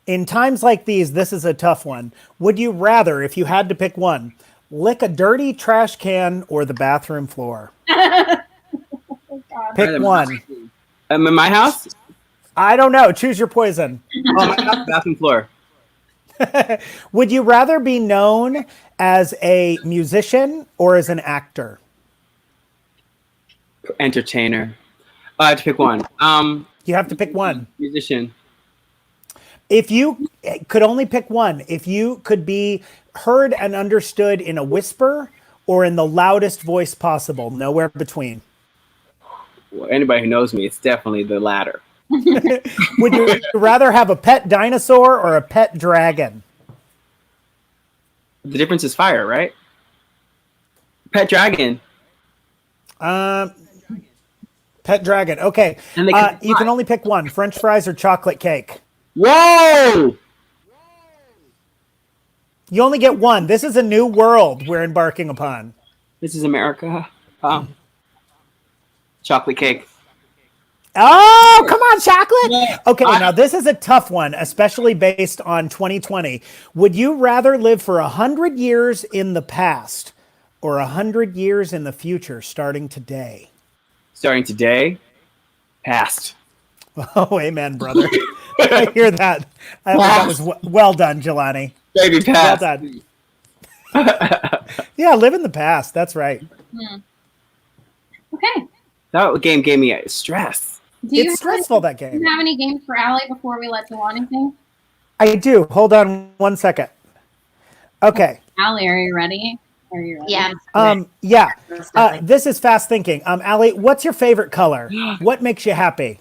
in times like these, this is a tough one. Would you rather, if you had to pick one, lick a dirty trash can or the bathroom floor? Pick one. In my house? I don't know. Choose your poison. Oh, my house, bathroom floor. Would you rather be known as a musician or as an actor? Entertainer. I have to pick one. You have to pick one. Musician. If you could only pick one, if you could be heard and understood in a whisper or in the loudest voice possible, nowhere between. Well, anybody who knows me, it's definitely the latter. Would you rather have a pet dinosaur or a pet dragon? The difference is fire, right? Pet dragon. Pet dragon. Okay. And you can only pick one, French fries or chocolate cake. Whoa! You only get one. This is a new world we're embarking upon. This is America. Chocolate cake. Oh, come on, chocolate. Okay, now this is a tough one, especially based on 2020. Would you rather live for 100 years in the past or 100 years in the future starting today? Starting today, past. Oh, amen, brother. I hear that. That was well done, Jelani. Baby past. Well done. Yeah, live in the past. That's right. Okay. That game gave me stress. It's stressful, that game. Do you have any games for Allie before we let Jelani sing? I do. Hold on one second. Okay. Allie, are you ready? Are you ready? Yeah. Yeah. This is fast thinking. Allie, what's your favorite color? What makes you happy?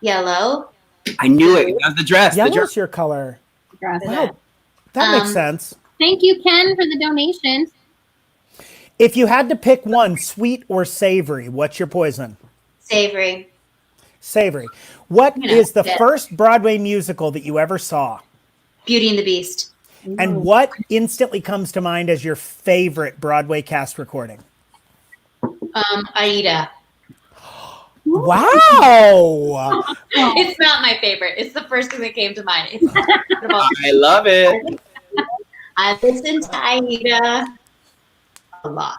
Yellow. I knew it. That was the dress. The Yellow's dress. your color. Dress. Wow. That makes sense. Thank you, Ken, for the donation. If you had to pick one, sweet or savory, what's your poison? Savory. Savory. What You know, is the yeah. first Broadway musical that you ever saw? Beauty and the Beast. And what instantly comes to mind as your favorite Broadway cast recording? Aida. Wow. It's not my favorite. It's the first thing that came to mind. It's incredible. I love it. I listened to Aida a lot.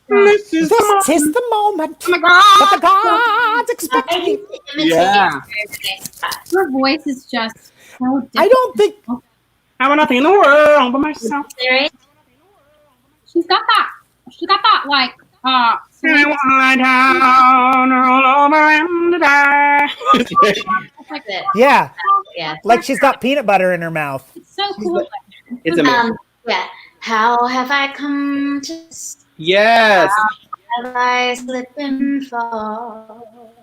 This is This is the moment that the gods expect I me. used to imitate Yeah. it. Her voice is just so different. I don't think I want nothing in the world but myself. There She's got that. She's got that like I sweet, want to lie down, roll over and die. like, is it. yeah, Yeah. like she's got peanut butter in her mouth. it's so cool. It's amazing. Yeah. How have I come to Yes. have I slip and fall?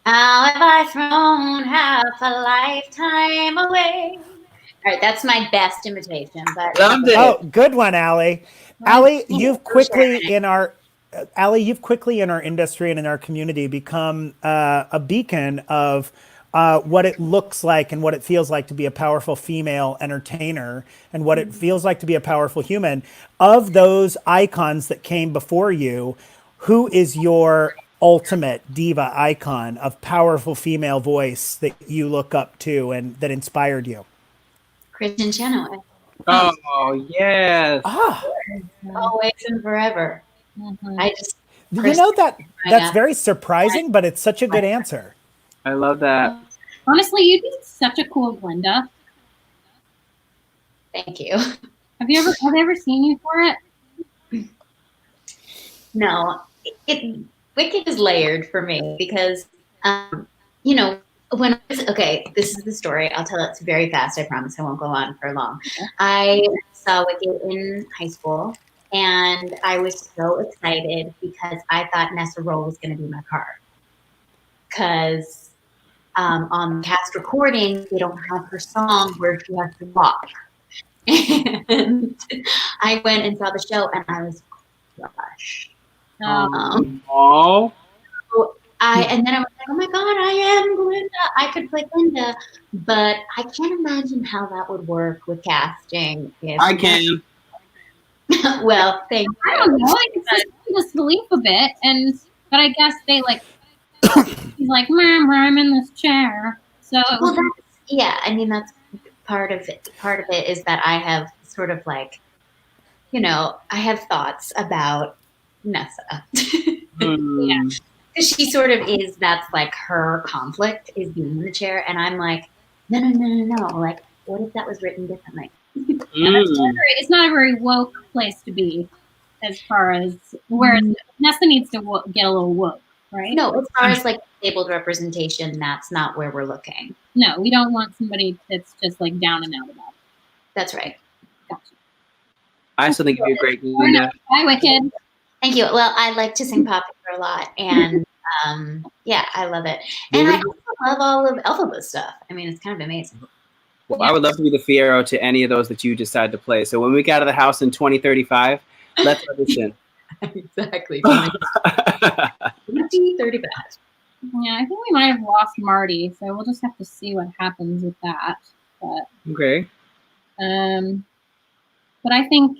How have I thrown half a lifetime away? All right, that's my best imitation. But Loved it. Oh, good one, Allie. Allie, you've quickly in our industry and in our community become a beacon of what it looks like and what it feels like to be a powerful female entertainer and what it feels like to be a powerful human. Of those icons that came before you, who is your ultimate diva icon of powerful female voice that you look up to and that inspired you? Kristen Chenoweth. Oh, yes. Ah, Always and forever. Mhm. I just you know that's Yeah. very surprising, but it's such a good answer. I love that. Honestly, you'd be such a cool Glinda. thank you. Have they ever seen you for it? No, Wicked is layered for me because, you know, when I was, okay, this is the story. I'll tell it very fast. I promise I won't go on for long. I saw Wicked in high school, and I was so excited because I thought Nessa Roll was going to be my part. Because on the cast recording, they don't have her song where she has to walk. And I went and saw the show, and I was crushed. Oh. And then I was like, oh my God, I am Glinda. I could play Glinda, but I can't imagine how that would work with casting. I can. Well, thank you. I don't know. I can suspend disbelief a bit, but I guess they like. He's like, "Mom, I'm in this chair." So Well, I mean, that's part of it. Part of it is that I have sort of like, you know, I have thoughts about Nessa. Yeah. Because she sort of is, that's like her conflict is being in the chair. And I'm like, no. Like, what if that was written differently? it's not a very woke place to be, as far as where Nessa needs to get a little woke, right? No, as far as like disabled representation, that's not where we're looking. No, we don't want somebody that's just like down and out about it. That's right. Gotcha. I still think you'd be a great Glinda. Bye, Wicked. Thank you. Well, I like to sing popular a lot, and yeah, I love it. And I also love all of Elphaba stuff. I mean, it's kind of amazing. Well, I would love to be the Fiero to any of those that you decide to play. So when we get out of the house in 2035, let's audition. Exactly. 2035. Yeah, I think we might have lost Marty, so we'll just have to see what happens with that. But Okay. but I think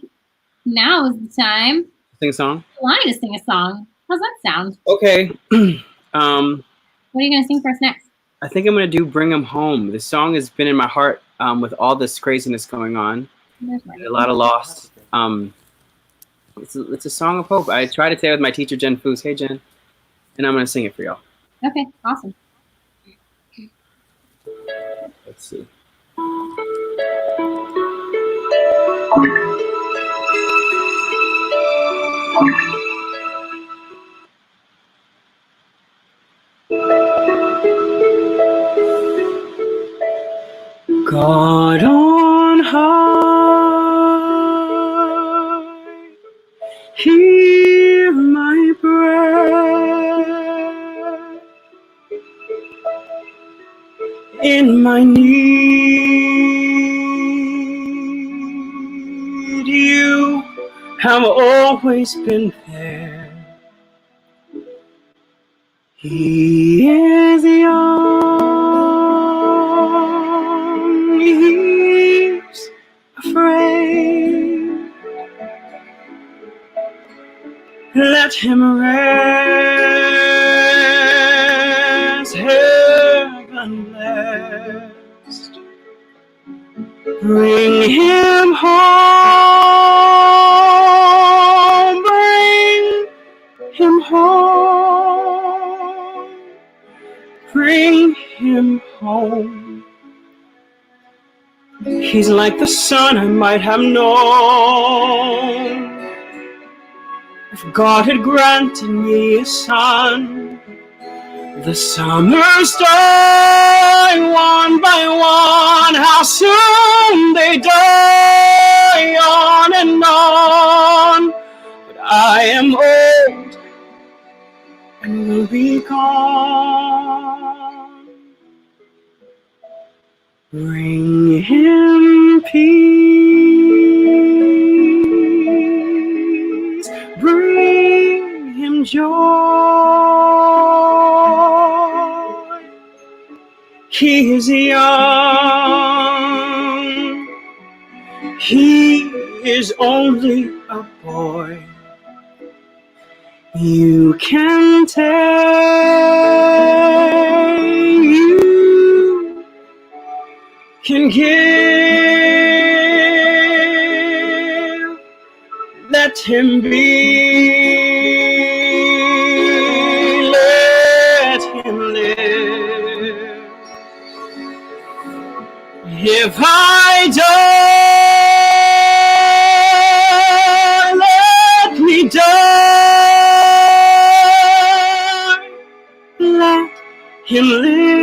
now is the time. Sing a song? Jelani to sing a song. How's that sound? Okay. What are you going to sing for us next? I think I'm going to do Bring 'Em Home. This song has been in my heart with all this craziness going on. There's Marty. A lot of loss. It's a song of hope. I try to say it with my teacher, Jen Foos. Hey, Jen. And I'm going to sing it for y'all. Okay, awesome. Let's see. God on high, hear my prayer. In my need, that you have always been there. He is young, he's afraid. Let him rest, heaven blessed. Bring him home, bring him home, bring him home. He's like the son I might have known if God had granted me a son. The summers die one by one, how soon they die on and on. But I am old and will be gone. Bring him peace, bring him joy. He is young, he is only a boy. You can take, you can give, let him be, let him live. If I die, let me die, let him live.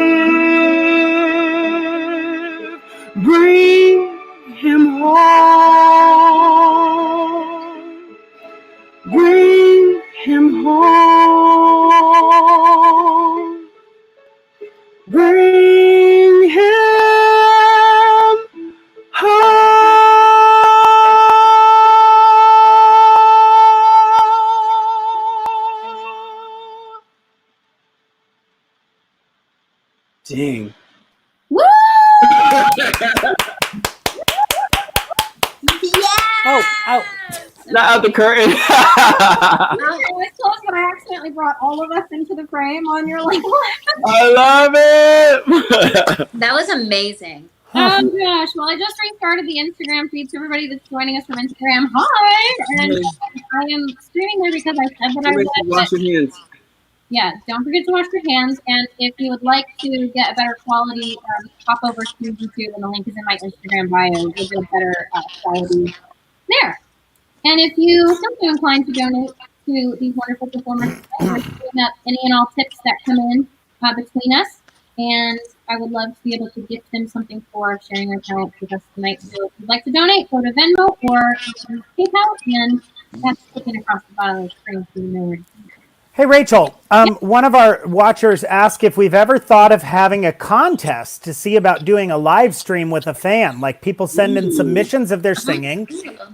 Bring him home, bring him home, bring him home. Dang. Woo! Oh, ow. Not out the curtain. I was close, but I accidentally brought all of us into the frame on your like. I love it. That was amazing. Oh gosh! Well, I just restarted the Instagram feed, so everybody that's joining us from Instagram, hi! And I am streaming there because I said that I would. Wash your hands. Yeah, don't forget to wash your hands. And if you would like to get a better quality, hop over to YouTube, and the link is in my Instagram bio. You'll get better quality there. And if you feel so inclined to donate to these wonderful performers, we're putting up any and all tips that come in between us. And I would love to be able to gift them something for sharing their talent with us tonight. So if you'd like to donate, go to Venmo or PayPal, and that's clicking across the bottom of the screen so you know where to send it. Hey, Rachel, one of our watchers asked if we've ever thought of having a contest to see about doing a live stream with a fan. Like people send in submissions of their singing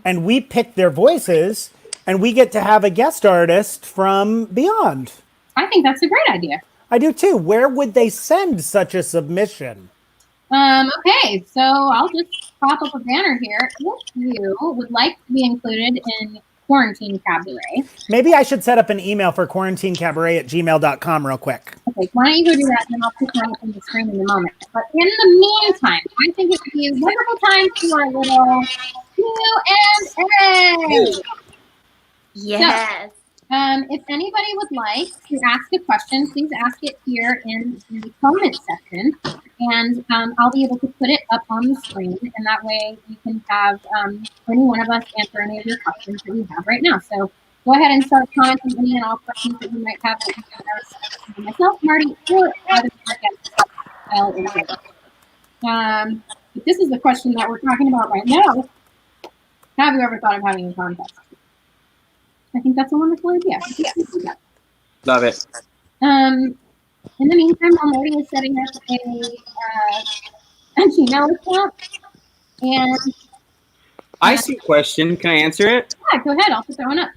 and we pick their voices and we get to have a guest artist from beyond. I think that's a great idea. I do too. Where would they send such a submission? Okay, so I'll just pop up a banner here. If you would like to be included in Quarantine Cabaret. Maybe I should set up an email for quarantinecabaret@gmail.com real quick. Okay, why don't you go do that, and then I'll put mine up on the screen in a moment. But in the meantime, I think it would be a wonderful time for a little Q&A. Yes. So, if anybody would like to ask a question, please ask it here in the comment section, and I'll be able to put it up on the screen, and that way you can have any one of us answer any of your questions that you have right now. So go ahead and start commenting any and all questions that you might have that you can ask myself, Marty, or other guests. If this is the question that we're talking about right now, have you ever thought of having a contest? I think that's a wonderful idea. Love it. In the meantime, while Marty is setting up a Gmail account, and I see a question. Can I answer it? Yeah, go ahead. I'll put that one up.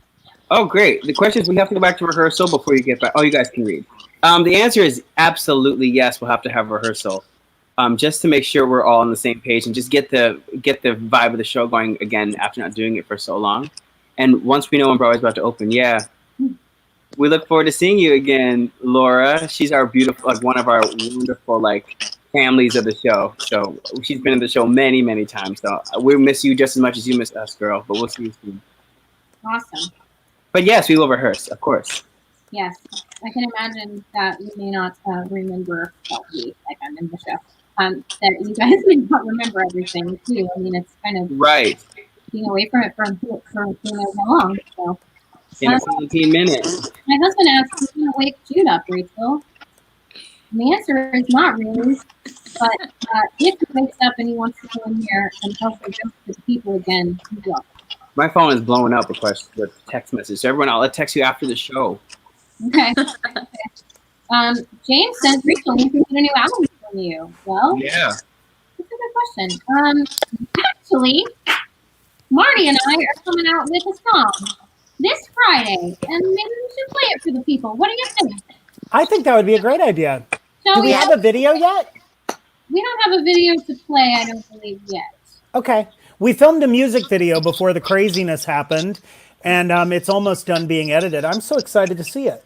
Oh, great. The question is, we have to go back to rehearsal before you get back. Oh, you guys can read. The answer is absolutely yes. We'll have to have rehearsal, just to make sure we're all on the same page and just get the vibe of the show going again after not doing it for so long. And once we know when Broadway's about to open, yeah, we look forward to seeing you again, Laura. She's our beautiful, like one of our wonderful families of the show. So she's been in the show many, many times. So we miss you just as much as you miss us, girl. But we'll see you soon. Awesome. But yes, we will rehearse, of course. Yes, I can imagine that you may not remember like I'm in the show. That you guys may not remember everything too. I mean, it's kind of right being away from it for who knows how long. So in a 17 minutes. My husband asked, "Who's going to wake Jude up, Rachel?" And the answer is not really. But if he wakes up and he wants to go in here and tell the jokes to the people again, he will. My phone is blowing up with text messages. So everyone, I'll text you after the show. Okay. James says, Rachel, we can get a new album from you. Well, yeah. That's a good question. Actually, Marty and I are coming out with a song this Friday, and maybe we should play it for the people. What do you think? I think that would be a great idea. Do we have a video yet? We don't have a video to play, I don't believe, yet. Okay. We filmed a music video before the craziness happened, and it's almost done being edited. I'm so excited to see it.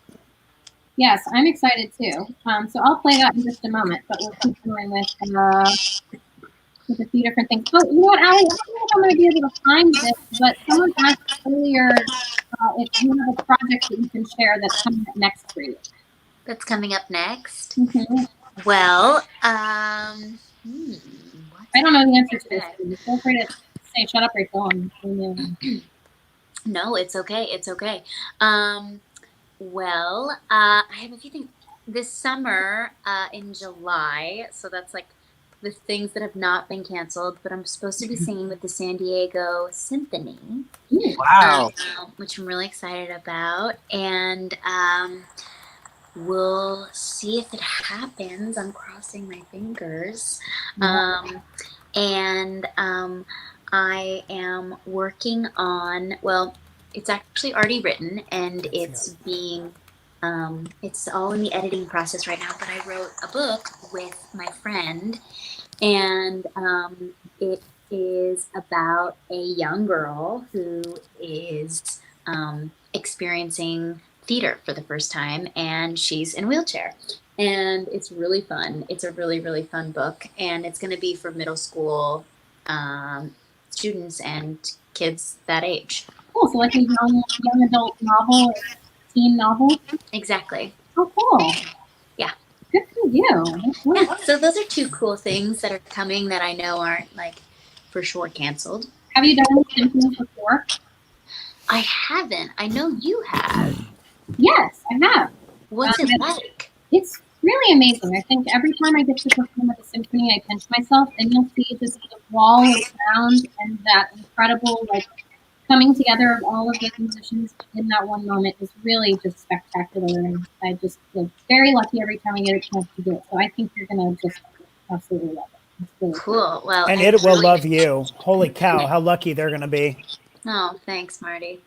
Yes, I'm excited too. So I'll play that in just a moment, but we'll keep going with a few different things. Oh, you know what, Allie? I don't know if I'm going to be able to find this, but someone asked earlier if you have a project that you can share that's coming up next for you. That's coming up next. Mm-hmm. Well, I don't know the answer to this. Feel free to say, "Shut up, Rachel." No, it's okay. It's okay. Well, I have a few things this summer in July. So that's like the things that have not been canceled. But I'm supposed to be singing with the San Diego Symphony. Wow. Which I'm really excited about. And we'll see if it happens. I'm crossing my fingers. And I am working on, well, it's actually already written and it's being, it's all in the editing process right now, but I wrote a book with my friend and it is about a young girl who is experiencing theater for the first time and she's in a wheelchair. And it's really fun. It's a really, really fun book. And it's going to be for middle school students and kids that age. Cool. So like a young adult novel, teen novel? Exactly. Oh, cool. Yeah. Good for you. Yeah. So those are two cool things that are coming that I know aren't like for sure canceled. Have you done symphonies before? I haven't. I know you have. Yes, I have. What's it like? It's really amazing. I think every time I get to perform at the symphony, I pinch myself, and you'll see just the wall of sound and that incredible coming together of all of the musicians in that one moment is really just spectacular. And I just feel very lucky every time I get a chance to do it. So I think you're gonna just absolutely love it. It's really cool. Well, and it will love you. Holy cow! How lucky they're gonna be. Oh, thanks, Marty.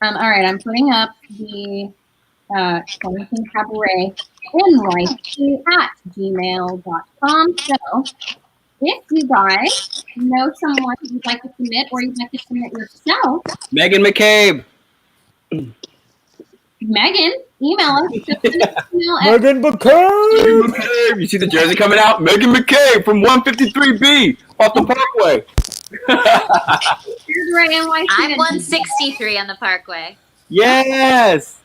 All right, I'm putting up the Quarantine Cabaret invite at gmail.com. So if you guys know someone you'd like to submit or you'd like to submit yourself, Megan McCabe. Megan, email us. Megan McCabe. You see the jersey coming out? Megan McCabe from 153B off the Parkway. I'm 163 on the Parkway. Yes.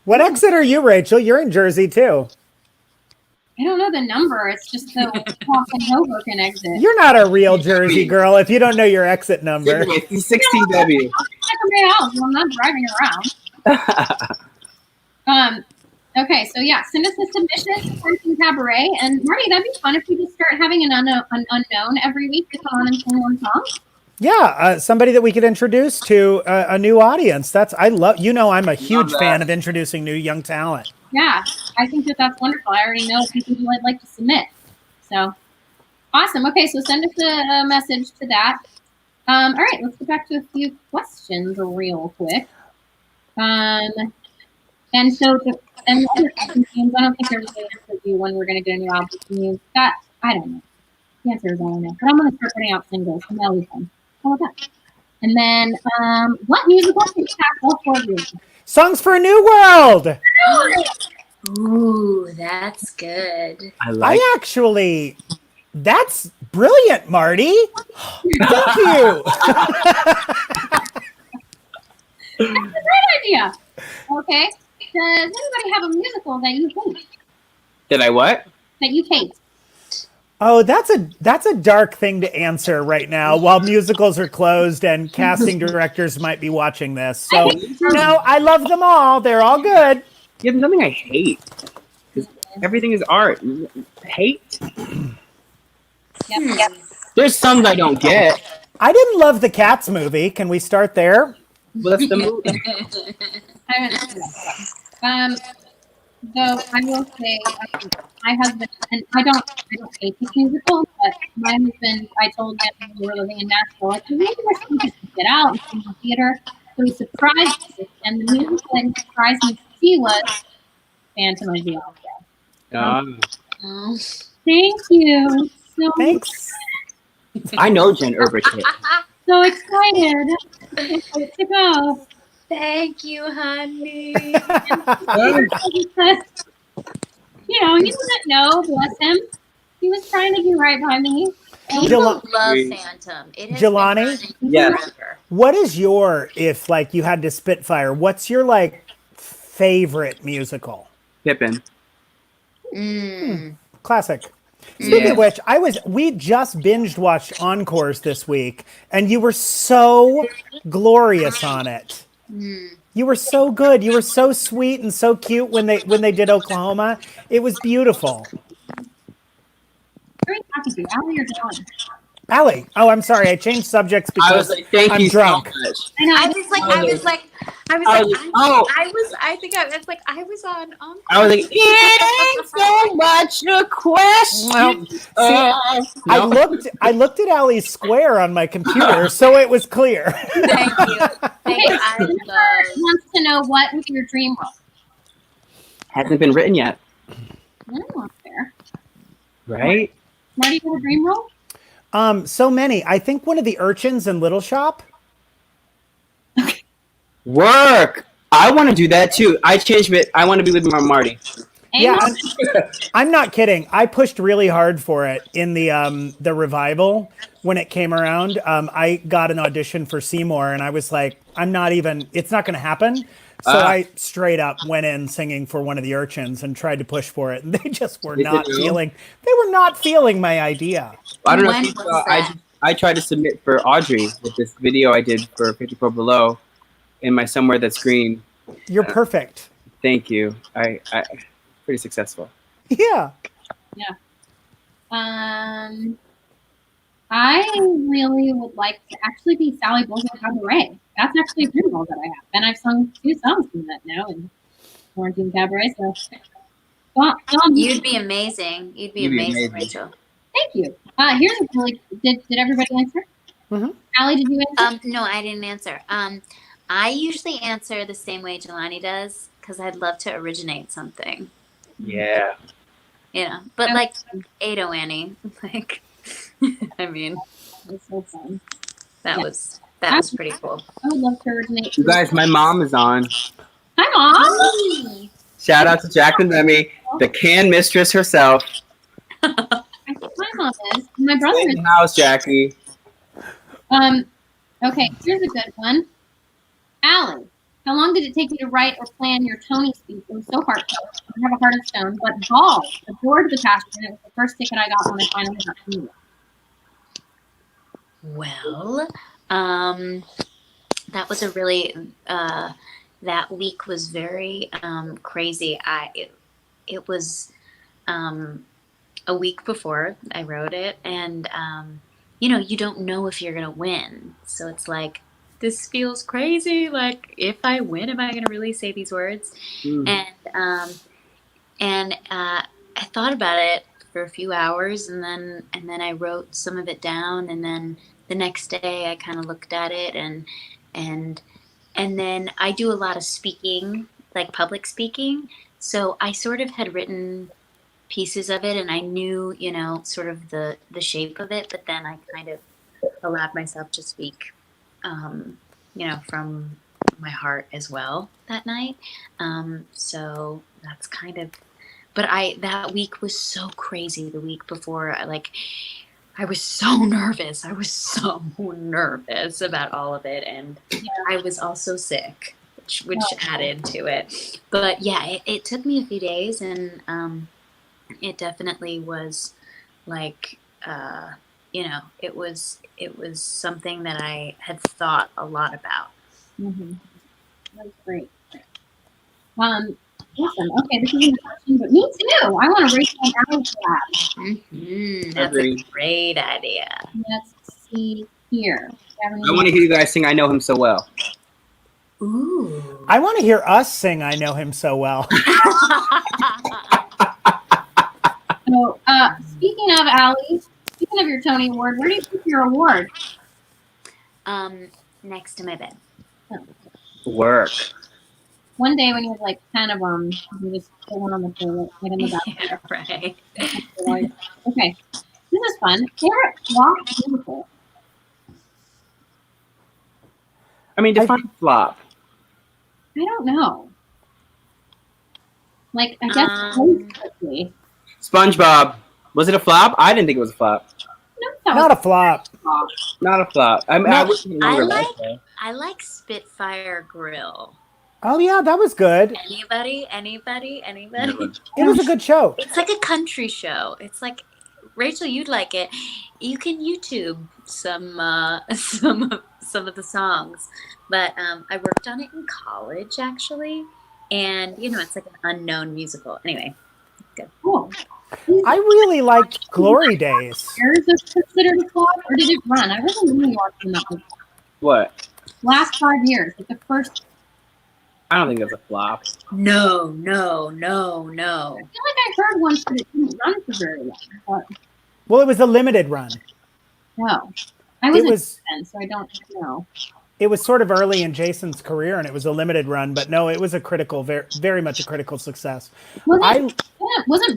What exit are you, Rachel? You're in Jersey too. I don't know the number. It's just the Boston Hoboken exit. You're not a real Jersey girl if you don't know your exit number. 16W. I'm not driving around. Okay, so yeah, send us a submission to Quarantine Cabaret. And Marty, that'd be fun if we just start having an unknown every week to come on and sing one song. Yeah, somebody that we could introduce to a new audience. I'm a huge fan of introducing new young talent. Yeah, I think that's wonderful. I already know people who I'd like to submit. So awesome. Okay, so send us a message to that. All right, let's get back to a few questions real quick. And so, and the other question, James, I don't think there's really an answer to you when we're going to get a new album from you. That, I don't know. The answer is I don't know. But I'm going to start putting out singles, and that'll be fun. How about that? And then, what musical did you cast all four of you? Songs for a New World. Ooh, that's good. I actually, that's brilliant, Marty. Thank you. That's a great idea. Okay. Does anybody have a musical that you hate? Did I what? That you hate? Oh, that's a dark thing to answer right now while musicals are closed and casting directors might be watching this. So, no, I love them all. They're all good. Yeah, there's nothing I hate. Everything is art. Hate? Yep. There's some I don't get. I didn't love the Cats movie. Can we start there? Well, that's the movie. I haven't seen that. Though I will say, my husband, and I don't hate these musicals, but my husband, I told him when we were living in Nashville, like, I really wish we could get out and see the theater. So he surprised me, and the musical that he surprised me to see was Phantom of the Opera. Oh. Thank you. So Thanks. I know Jen Urbertit. So excited to go. Thank you, honey. You know, he doesn't know, bless him. He was trying to get right by me. People love Phantom. It has Jelani? been Yes. forever. What is your, if like you had to spitfire, what's your like favorite musical? Pippin. Classic. Speaking of which, we just binged watched Encores this week, and you were so glorious on it. You were so good. You were so sweet and so cute when they did Oklahoma. It was beautiful. Very happy to you. Allie or Jelani? Allie. Oh, I'm sorry. I changed subjects because I was like, thank I'm you drunk. so much. I know. I was like, I was on. I was like, it ain't so much a question. Well, see, I looked at Allie's square on my computer, so it was clear. Thank you. I Jennifer wants to know what was your dream role. Hasn't been written yet. Oh, fair. Right? Marty, you have a dream role? So many. I think one of the urchins in Little Shop. Work. I want to do that too. I changed it. I want to be with Marty. Yeah, I'm not kidding. I pushed really hard for it in the revival when it came around. I got an audition for Seymour, and I was like, it's not going to happen. So I straight up went in singing for one of the urchins and tried to push for it, and they just were not feeling my idea. I don't know if you saw, I tried to submit for Audrey with this video I did for 54 Below in my Somewhere That's Green. You're perfect. Thank you. I pretty successful. Yeah. Yeah. I really would like to actually be Sally Bowles in Cabaret. That's actually a dream role that I have. And I've sung 2 songs from that now in Quarantine Cabaret. So, you'd be amazing. You'd be amazing, Rachel. Thank you. Here's a really, did everybody answer? Mm-hmm. Allie, did you answer? No, I didn't answer. I usually answer the same way Jelani does because I'd love to originate something. Yeah. You know, but like Ado Annie, like, I mean, That's so fun. that was pretty cool. I would love to originate. You guys, my mom is on. Hi, Mom. Shout out to Jacqueline Remy, the can mistress herself. I think my mom is. My brother In is. the house, Jackie. Okay, here's a good one. Allie, how long did it take you to write or plan your Tony speech? It was so heartfelt. I have a heart of stone, but Ball, adored the passion, and it was the first ticket I got when I finally got to New York. Well, that was a really that week was very crazy. It was a week before I wrote it, and you know, you don't know if you're gonna win, so it's like, this feels crazy. Like, if I win, am I gonna really say these words? And I thought about it for a few hours, and then I wrote some of it down, and then the next day I kind of looked at it, and then I do a lot of speaking, like public speaking. So I sort of had written pieces of it, and I knew, sort of the shape of it, but then I kind of allowed myself to speak, from my heart as well that night. So that's kind of, but that week was so crazy. The week before, I was so nervous. I was so nervous about all of it, and I was also sick, which added to it. But yeah, it took me a few days, and it definitely was like, it was something that I had thought a lot about. Mm-hmm. That's great. Awesome. Okay, this is a question, but me too. I want to Rachel and Alex collab. That's a great idea. Let's see here. I want to hear you guys sing I Know Him So Well. Ooh. I want to hear us sing I Know Him So Well. So, speaking of Allie, speaking of your Tony Award, where do you put your award? Next to my bed. Work. One day when you have like 10 of them, you just put one on the toilet, right in the back. Yeah, right. Okay, this is fun. Favorite flop musical? I mean, define flop. I don't know. Like, I guess quickly. SpongeBob. Was it a flop? I didn't think it was a flop. No, Not a flop. Not a flop. I mean, I like Spitfire Grill. Oh yeah, that was good. Anybody? It was a good show. It's like a country show. It's like, Rachel, you'd like it. You can YouTube some of the songs. But I worked on it in college, actually. And, it's like an unknown musical. Anyway, good. Cool. I really liked Glory Days. Is this considered a flop, or did it run? I was in New York in that What? last 5 years. Like the first. I don't think that's a flop. No. I feel like I heard once that it didn't run for very long. But Well, it was a limited run. no, I was then, so I don't know. It was sort of early in Jason's career, and it was a limited run. But no, it was a critical, very, very much a critical success. Wasn't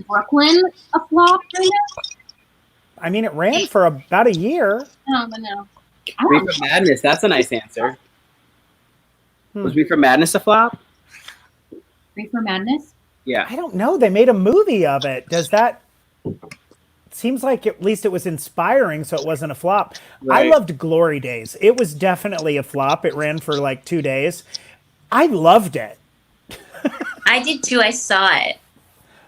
Brooklyn a flop? I mean, it ran for about a year. No, but no. Reefer Madness. That's a nice answer. Was Reefer Madness a flop? Reefer Madness? Yeah. I don't know. They made a movie of it. Does that? Seems like at least it was inspiring, so it wasn't a flop. Right. I loved Glory Days. It was definitely a flop. It ran for like 2 days. I loved it. I did too. I saw it.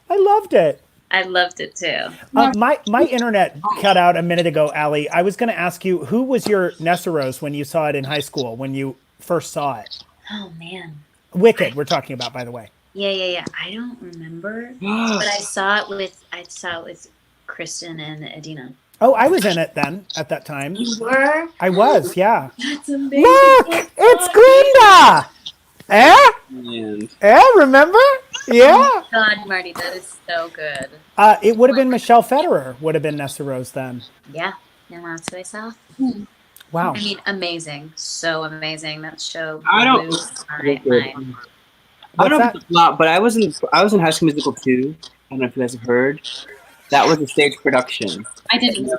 I loved it. I loved it too. My internet cut out a minute ago, Allie. I was going to ask you, who was your Nessaros when you saw it in high school, when you first saw it? Oh, man. Wicked, we're talking about, by the way. Yeah. I don't remember, but I saw it with Kristen and Adina. Oh, I was in it then at that time. You were? I was, yeah. That's amazing. Look, it's Glinda. Remember? Yeah. Oh God, Marty, that is so good. It would have been Michelle Federer. Would have been Nessa Rose then. Yeah, and that's what I saw. Wow. I mean, amazing, so amazing. That show. I don't. blew my mind. I don't know if it's a flop, but I was in High School Musical 2. I don't know if you guys have heard. That was a stage production. I didn't.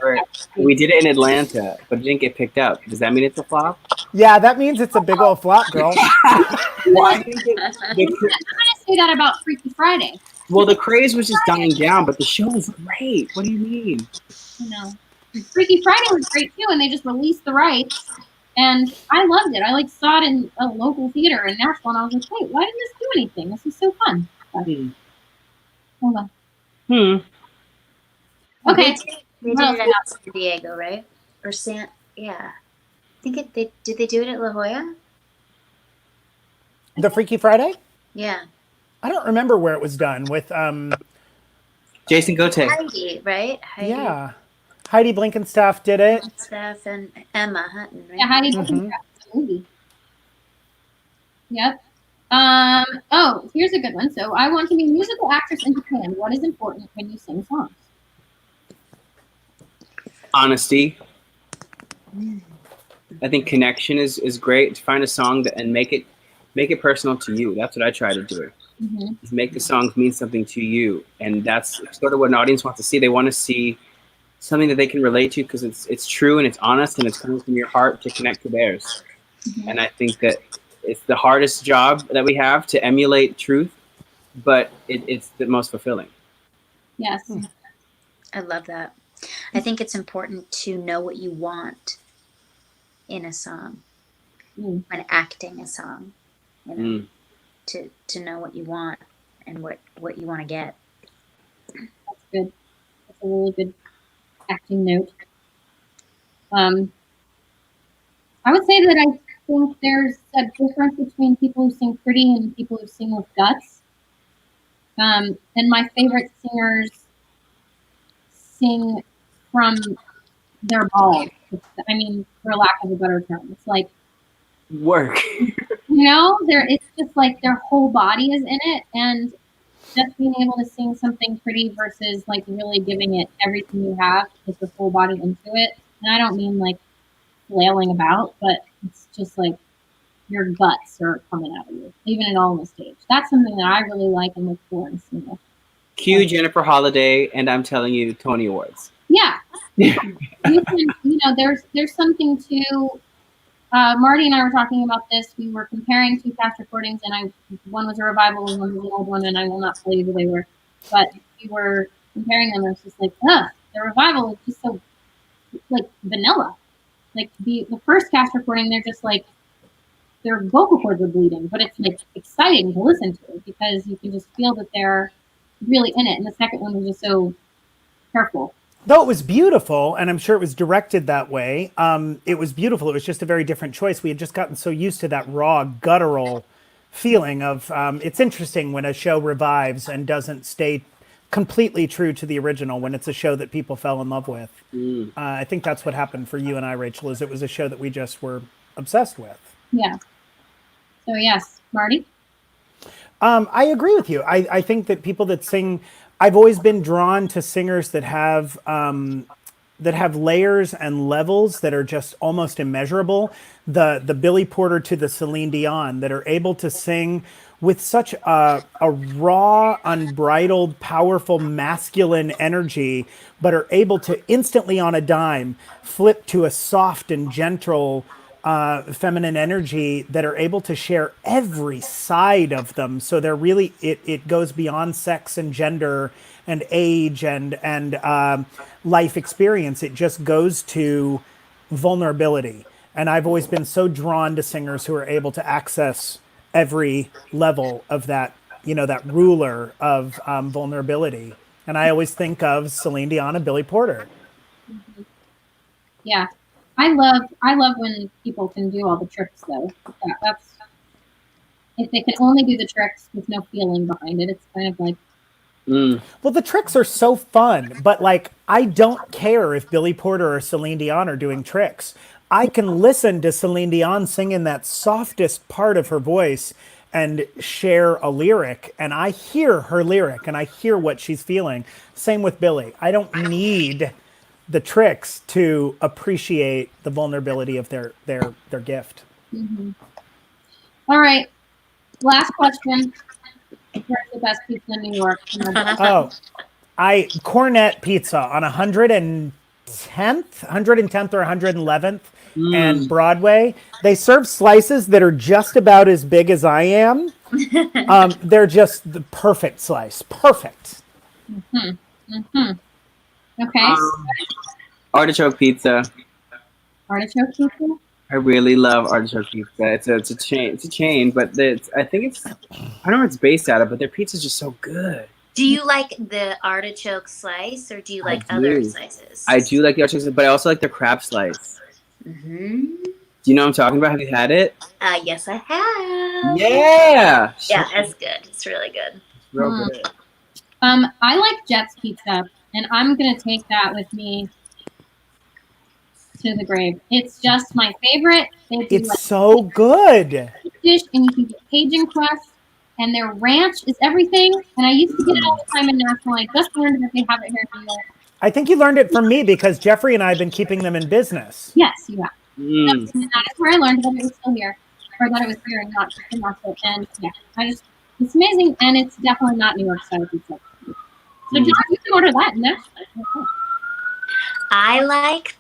We did it in Atlanta, but it didn't get picked up. Does that mean it's a flop? Yeah, that means it's a big old flop, girl. Well, I think I'm going to say that about Freaky Friday. well, the craze was just dying down, but the show was great. What do you mean? You know, Freaky Friday was great too, and they just released the rights, and I loved it. I saw it in a local theater in Nashville, and I was like, wait, why didn't this do anything? This is so fun. But, hold on. Okay. They did it in San Diego, right? Or yeah. I think did they do it at La Jolla? The Freaky Friday? Yeah. I don't remember where it was done with. Jason Gote. Heidi, right? Yeah. Heidi Blinkenstaff did it. Steph and Emma Hutton, right? Yeah, Heidi Blinkenstaff movie. Yep. Oh, here's a good one. So, I want to be a musical actress in Japan. What is important when you sing songs? Honesty. I think connection is great. To find a song and make it personal to you. That's what I try to do. Mm-hmm. Is make the songs mean something to you, and that's sort of what an audience wants to see. They want to see something that they can relate to because it's true and it's honest and it's coming from your heart to connect to theirs. Mm-hmm. And I think that it's the hardest job that we have to emulate truth, but it's the most fulfilling. Yes. I love that. I think it's important to know what you want in a song when acting a song. You know, to know what you want and what you want to get. That's good. That's a really good acting note. I would say that I think there's a difference between people who sing pretty and people who sing with guts. And my favorite singers sing from their balls. I mean, for lack of a better term, it's like work. It's just like their whole body is in it, and just being able to sing something pretty versus like really giving it everything you have, with the whole body into it. And I don't mean like flailing about, but it's just like your guts are coming out of you, leaving it all on the stage. That's something that I really like and look for in a singer. Cue Jennifer Holiday, and I'm telling you, Tony Awards. Yeah, there's something to. Marty and I were talking about this. We were comparing two cast recordings, and one was a revival and one was an old one, and I will not tell you who they were. But we were comparing them, and it's just like, the revival is just so like vanilla. Like the first cast recording, they're just like their vocal cords are bleeding, but it's like exciting to listen to because you can just feel that they're really in it. And the second one was just so careful. Though it was beautiful, and I'm sure it was directed that way, it was beautiful. It was just a very different choice. We had just gotten so used to that raw, guttural feeling of, it's interesting when a show revives and doesn't stay completely true to the original, when it's a show that people fell in love with. I think that's what happened for you and I, Rachel, is it was a show that we just were obsessed with. Yeah. So yes, Marty? I agree with you. I think that people that sing... I've always been drawn to singers that have layers and levels that are just almost immeasurable. The Billy Porter to the Celine Dion, that are able to sing with such a raw, unbridled, powerful, masculine energy, but are able to instantly on a dime flip to a soft and gentle feminine energy, that are able to share every side of them. So they're really, it goes beyond sex and gender and age and life experience. It just goes to vulnerability. And I've always been so drawn to singers who are able to access every level of that, that ruler of vulnerability. And I always think of Celine Dion and Billy Porter. Yeah. I love when people can do all the tricks though. That's if they can only do the tricks with no feeling behind it. It's kind of like Well, the tricks are so fun, but like I don't care if Billy Porter or Celine Dion are doing tricks. I can listen to Celine Dion sing in that softest part of her voice and share a lyric, and I hear her lyric and I hear what she's feeling. Same with Billy. I don't need the tricks to appreciate the vulnerability of their gift. All right, last question. Where's the best pizza in New York? Cornet Pizza on 110th or 111th and Broadway. They serve slices that are just about as big as I am. They're just the perfect slice. Perfect. Okay. Artichoke pizza. Artichoke pizza? I really love artichoke pizza. It's a chain, but I think I don't know where it's based out of, but their pizza's just so good. Do you like the artichoke slice, or do you like other slices? I do like the artichoke, but I also like their crab slice. Do you know what I'm talking about? Have you had it? Yes, I have. Yeah. Yeah, it's good. It's really good. It's real good. I like Jet's Pizza, and I'm gonna take that with me to the grave. It's just my favorite. It's so good. Dish, and you can get Cajun crust, and their ranch is everything. And I used to get it all the time in Nashville. I just learned that they have it here in New York. I think you learned it from me because Jeffrey and I have been keeping them in business. Yes, you have. Mm. And that is where I learned that it was still here, or that it was here and not in Nashville. And yeah, it's amazing, and it's definitely not New York style pizza. So John, you can order that in Nashville. I like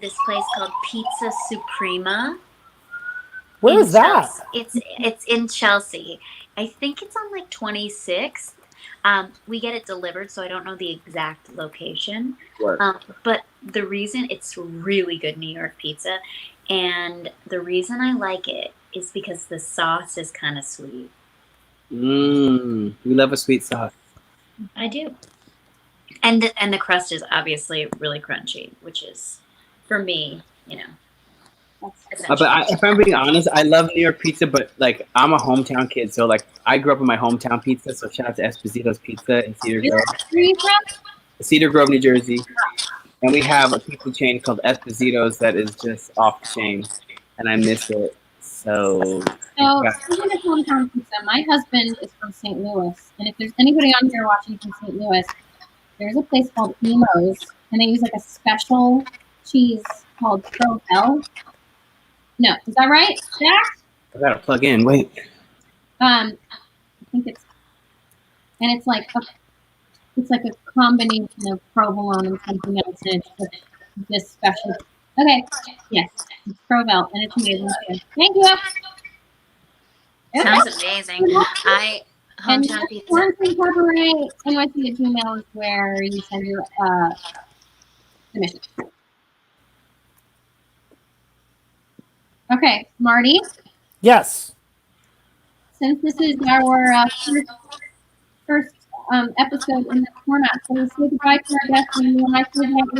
this place called Pizza Suprema. Where is that? It's in Chelsea. I think it's on like 26th. We get it delivered, so I don't know the exact location. But the reason it's really good New York pizza, and the reason I like it is because the sauce is kind of sweet. We love a sweet sauce. I do. And the crust is obviously really crunchy, which is, for me, you know. But if I'm being honest, I love New York pizza, but like I'm a hometown kid, so like I grew up in my hometown pizza. So shout out to Esposito's Pizza in Cedar Grove. Where are you from? Cedar Grove, New Jersey, and we have a pizza chain called Esposito's that is just off the chain, and I miss it. So speaking of hometown pizza, my husband is from St. Louis, and if there's anybody on here watching from St. Louis, there's a place called Emo's, and they use like a special cheese called Provel. No, is that right, Jack? I gotta plug in. Wait. I think it's like a combination of provolone and something else, and it's just this special. Okay, yes, it's Provel, and it's amazing too. Thank you. Sounds amazing. Hometown pizza. Quarantine Cabaret NYC at Gmail is where you send your submission. Okay, Marty. Yes. Since this is our first episode in the format, so we say goodbye to our guests and we'll like to have a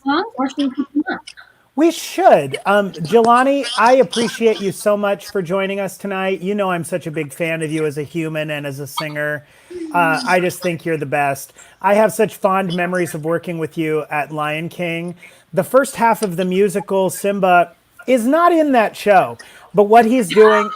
songs, or should we keep them up? We should. Jelani, I appreciate you so much for joining us tonight. You know I'm such a big fan of you as a human and as a singer. I just think you're the best. I have such fond memories of working with you at Lion King. The first half of the musical, Simba, is not in that show. But what he's doing,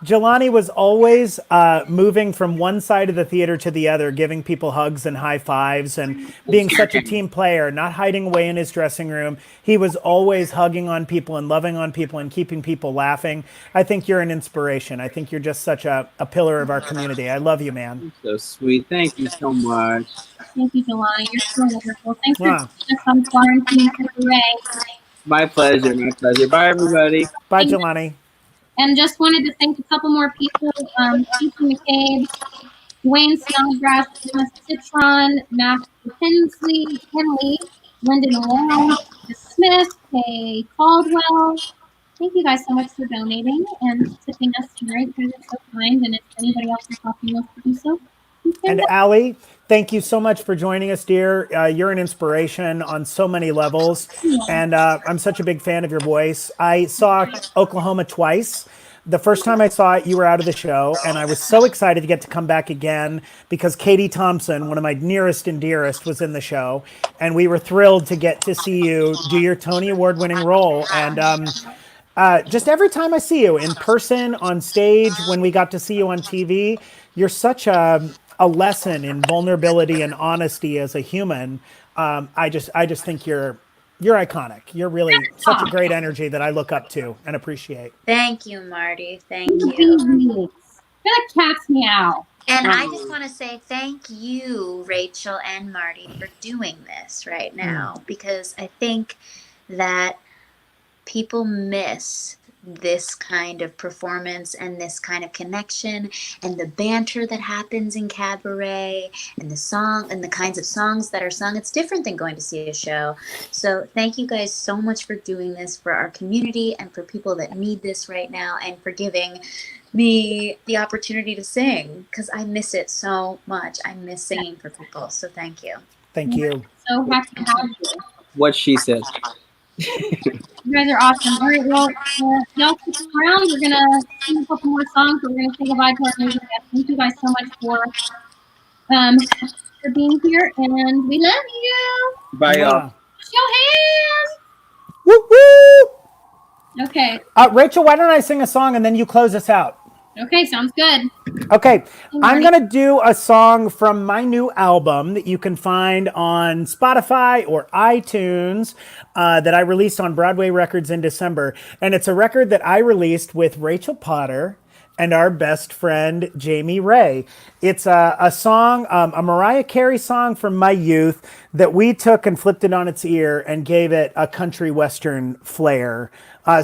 Jelani was always moving from one side of the theater to the other, giving people hugs and high fives and being such a team player, not hiding away in his dressing room. He was always hugging on people and loving on people and keeping people laughing. I think you're an inspiration. I think you're just such a pillar of our community. I love you, man. So sweet. Thank you so much. Thank you, Jelani. You're so wonderful. Thanks for joining us on Quarantine Cabaret. My pleasure. My pleasure. Bye, everybody. Bye, Jelani. And just wanted to thank a couple more people, Keith McCabe, Dwayne Snodgrass, Thomas Citron, Matthew Henley, Lyndon Long, Smith, Kay Caldwell. Thank you guys so much for donating and tipping us tonight. You guys are so kind, and if anybody else is talking else to do so. And Allie, thank you so much for joining us, dear. You're an inspiration on so many levels, and I'm such a big fan of your voice. I saw Oklahoma twice. The first time I saw it, you were out of the show, and I was so excited to get to come back again because Katie Thompson, one of my nearest and dearest, was in the show, and we were thrilled to get to see you do your Tony Award-winning role. And just every time I see you in person, on stage, when we got to see you on TV, you're such a lesson in vulnerability and honesty as a human. I just think you're iconic. You're really such a great energy that I look up to and appreciate. Thank you, Marty. Thank you. That cat's meow. And I just want to say thank you, Rachel and Marty, for doing this right now, because I think that people miss this kind of performance and this kind of connection and the banter that happens in cabaret and the song and the kinds of songs that are sung. It's different than going to see a show. So thank you guys so much for doing this for our community and for people that need this right now, and for giving me the opportunity to sing, because I miss it so much. I miss singing for people. So thank you. Thank you. So happy to have you. What she said. You guys are awesome. All right, well, y'all keep around. We're going to sing a couple more songs, but we're going to say goodbye to our amazing guests. Thank you guys so much for being here, and we love you. Bye, y'all. Show hands. Woo woo. Okay. Rachel, why don't I sing a song and then you close us out? Okay, sounds good. Okay, I'm going to do a song from my new album that you can find on Spotify or iTunes that I released on Broadway Records in December. And it's a record that I released with Rachel Potter and our best friend, Jamie Ray. It's a song, a Mariah Carey song from my youth that we took and flipped it on its ear and gave it a country western flair.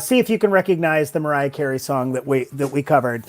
See if you can recognize the Mariah Carey song that we covered.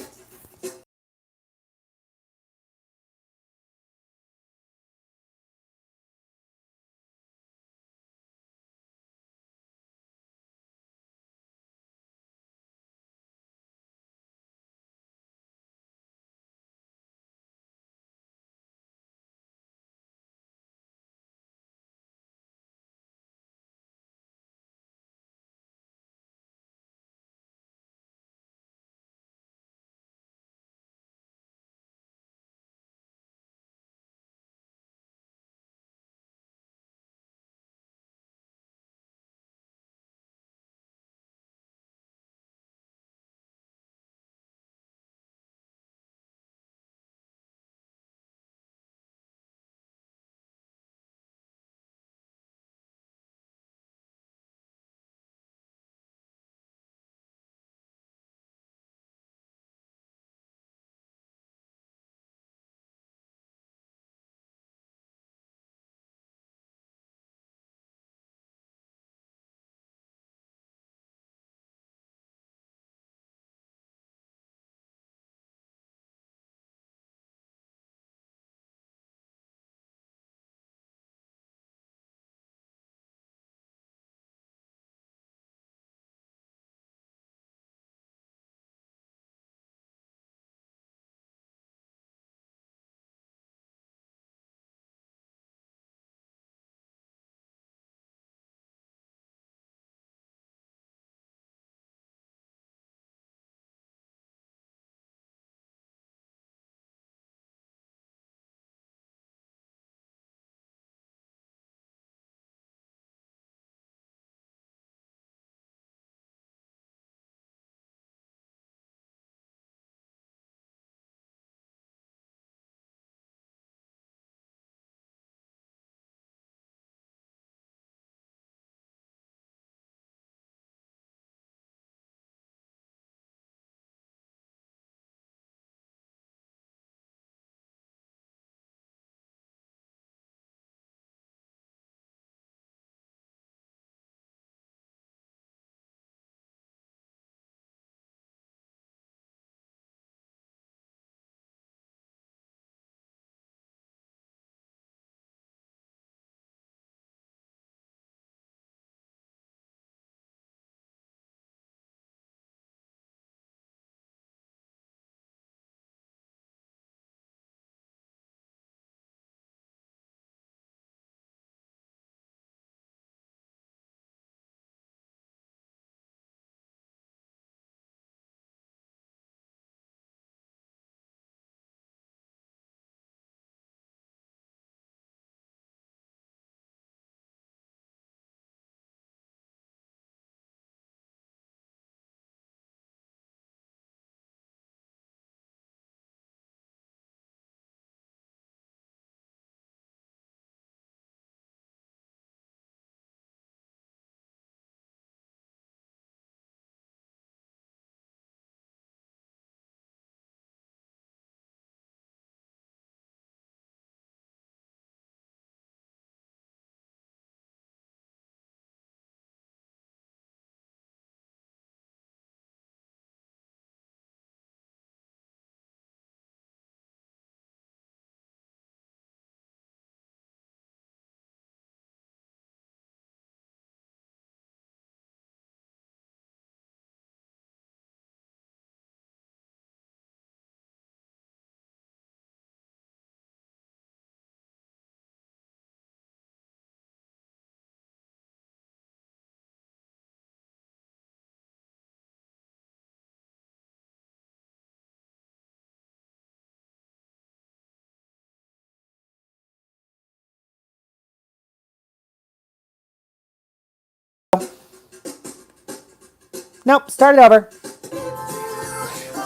Nope, start it over.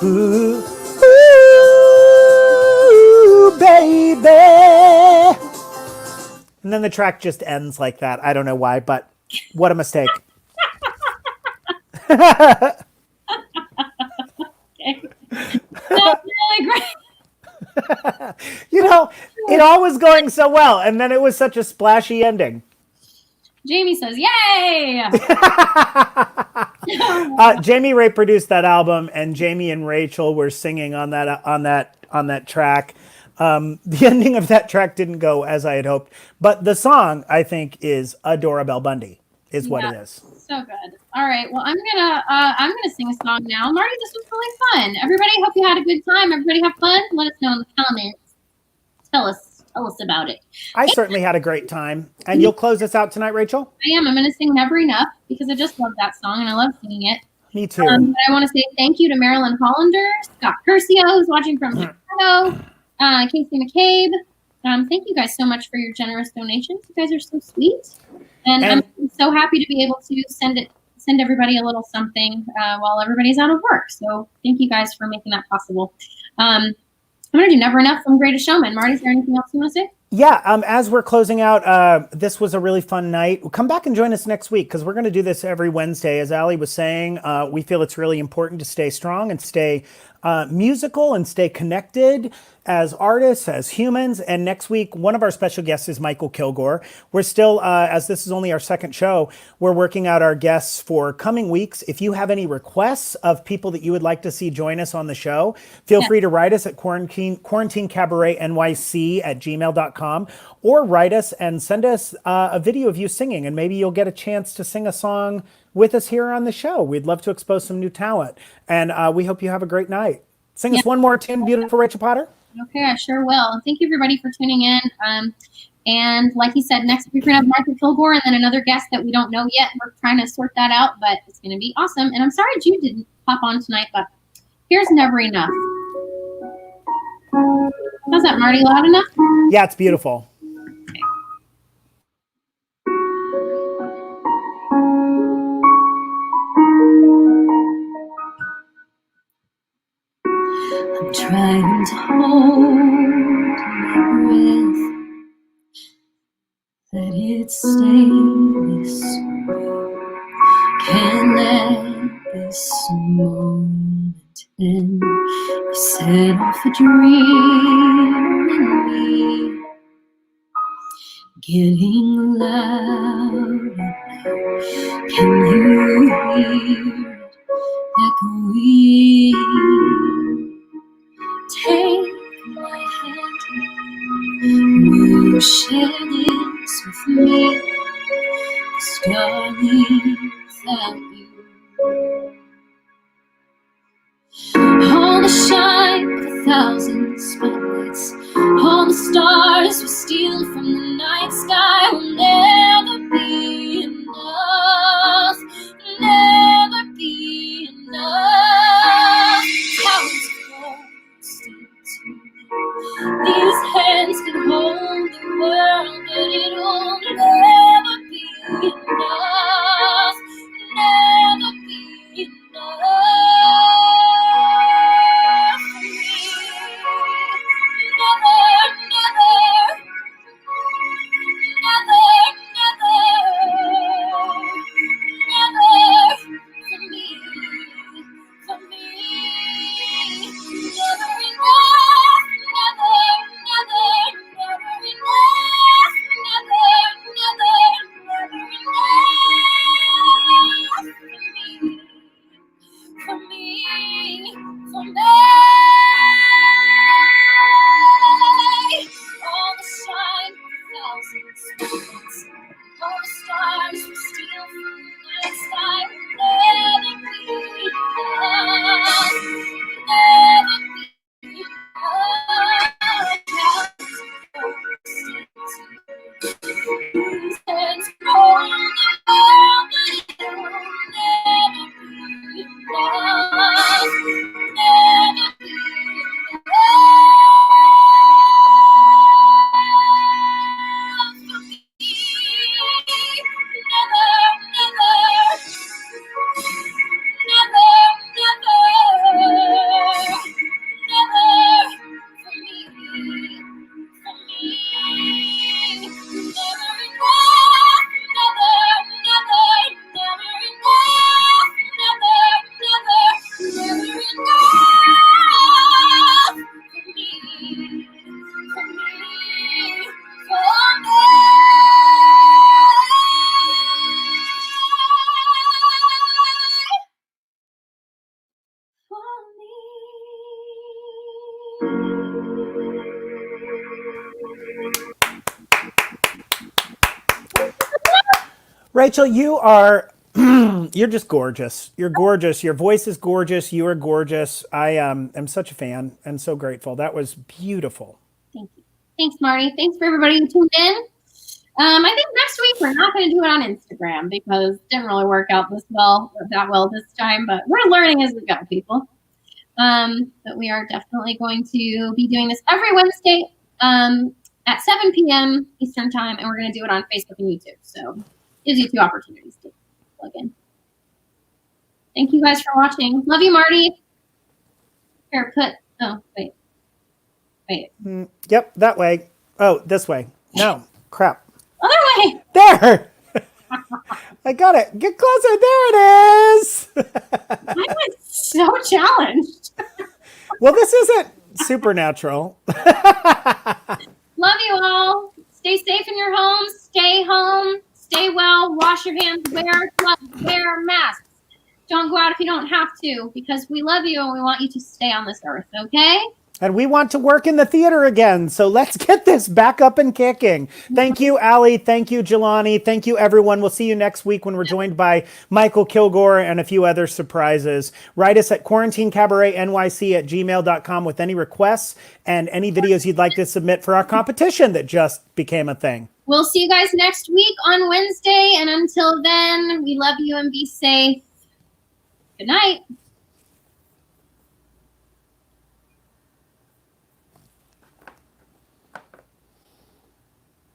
Ooh. baby. And then the track just ends like that. I don't know why, but what a mistake. Okay. That's really great. You know, it all was going so well, and then it was such a splashy ending. Jamie says, "Yay!" Jamie Ray produced that album, and Jamie and Rachel were singing on that track. The ending of that track didn't go as I had hoped, but the song I think is "Adora Bell Bundy" is what it is. So good. All right. Well, I'm gonna sing a song now. Marty, this was really fun. Everybody, hope you had a good time. Everybody have fun. Let us know in the comments. Tell us about it. I certainly had a great time. And you'll close us out tonight, Rachel? I am. I'm going to sing Never Enough because I just love that song and I love singing it. Me too. But I want to say thank you to Marilyn Hollander, Scott Curcio, who's watching from Chicago, Casey McCabe. Thank you guys so much for your generous donations. You guys are so sweet. And I'm so happy to be able to send everybody a little something while everybody's out of work. So thank you guys for making that possible. I'm going to do Never Enough from Greatest Showman. Marty, is there anything else you want to say? Yeah, as we're closing out, this was a really fun night. Come back and join us next week because we're going to do this every Wednesday. As Ali was saying, we feel it's really important to stay strong and stay musical and stay connected as artists, as humans. And next week, one of our special guests is Michael Kilgore. We're still, as this is only our second show, we're working out our guests for coming weeks. If you have any requests of people that you would like to see join us on the show, feel free to write us at quarantinecabaretnyc@gmail.com or write us and send us a video of you singing, and maybe you'll get a chance to sing a song with us here on the show. We'd love to expose some new talent, and we hope you have a great night. Sing us one more tune, beautiful Rachel Potter. Okay, I sure will. And thank you, everybody, for tuning in. And like he said, next week we're going to have Michael Kilgore and then another guest that we don't know yet. We're trying to sort that out, but it's going to be awesome. And I'm sorry Jude didn't pop on tonight, but here's Never Enough. How's that, Marty? Loud enough? Yeah, it's beautiful. I'm trying to hold my breath, let it stay this way. Can't let this moment end. You set off a dream in me, getting louder now. Can you hear it echoing? Take my hand, will you share this with me? 'Cause darling, without you, all the shine of 1,000 spotlights, all the stars we steal from the night sky will never be enough, never be enough. Towers fall. These hands can hold the world, but it'll never be enough, never be enough for me. Never, never, never, never. Rachel, you are you're just gorgeous. You're gorgeous. Your voice is gorgeous. You are gorgeous. I am such a fan and so grateful. That was beautiful. Thank you. Thanks, Marty. Thanks for everybody who tuned in. I think next week we're not going to do it on Instagram because it didn't really work out that well this time, but we're learning as we go, people. But we are definitely going to be doing this every Wednesday at 7 p.m. Eastern time, and we're going to do it on Facebook and YouTube. So it gives you 2 opportunities to plug in. Thank you guys for watching. Love you, Marty. Here, wait. Yep, that way. Oh, this way. No, crap. Other way. There. I got it. Get closer. There it is. I was so challenged. Well, this isn't supernatural. Love you all. Stay safe in your homes. Stay home. Stay well. Wash your hands. Wear gloves. Wear masks. Don't go out if you don't have to, because we love you and we want you to stay on this earth, okay? And we want to work in the theater again. So let's get this back up and kicking. Thank you, Allie. Thank you, Jelani. Thank you, everyone. We'll see you next week when we're joined by Michael Kilgore and a few other surprises. Write us at quarantinecabaretnyc@gmail.com with any requests and any videos you'd like to submit for our competition that just became a thing. We'll see you guys next week on Wednesday. And until then, we love you and be safe. Good night.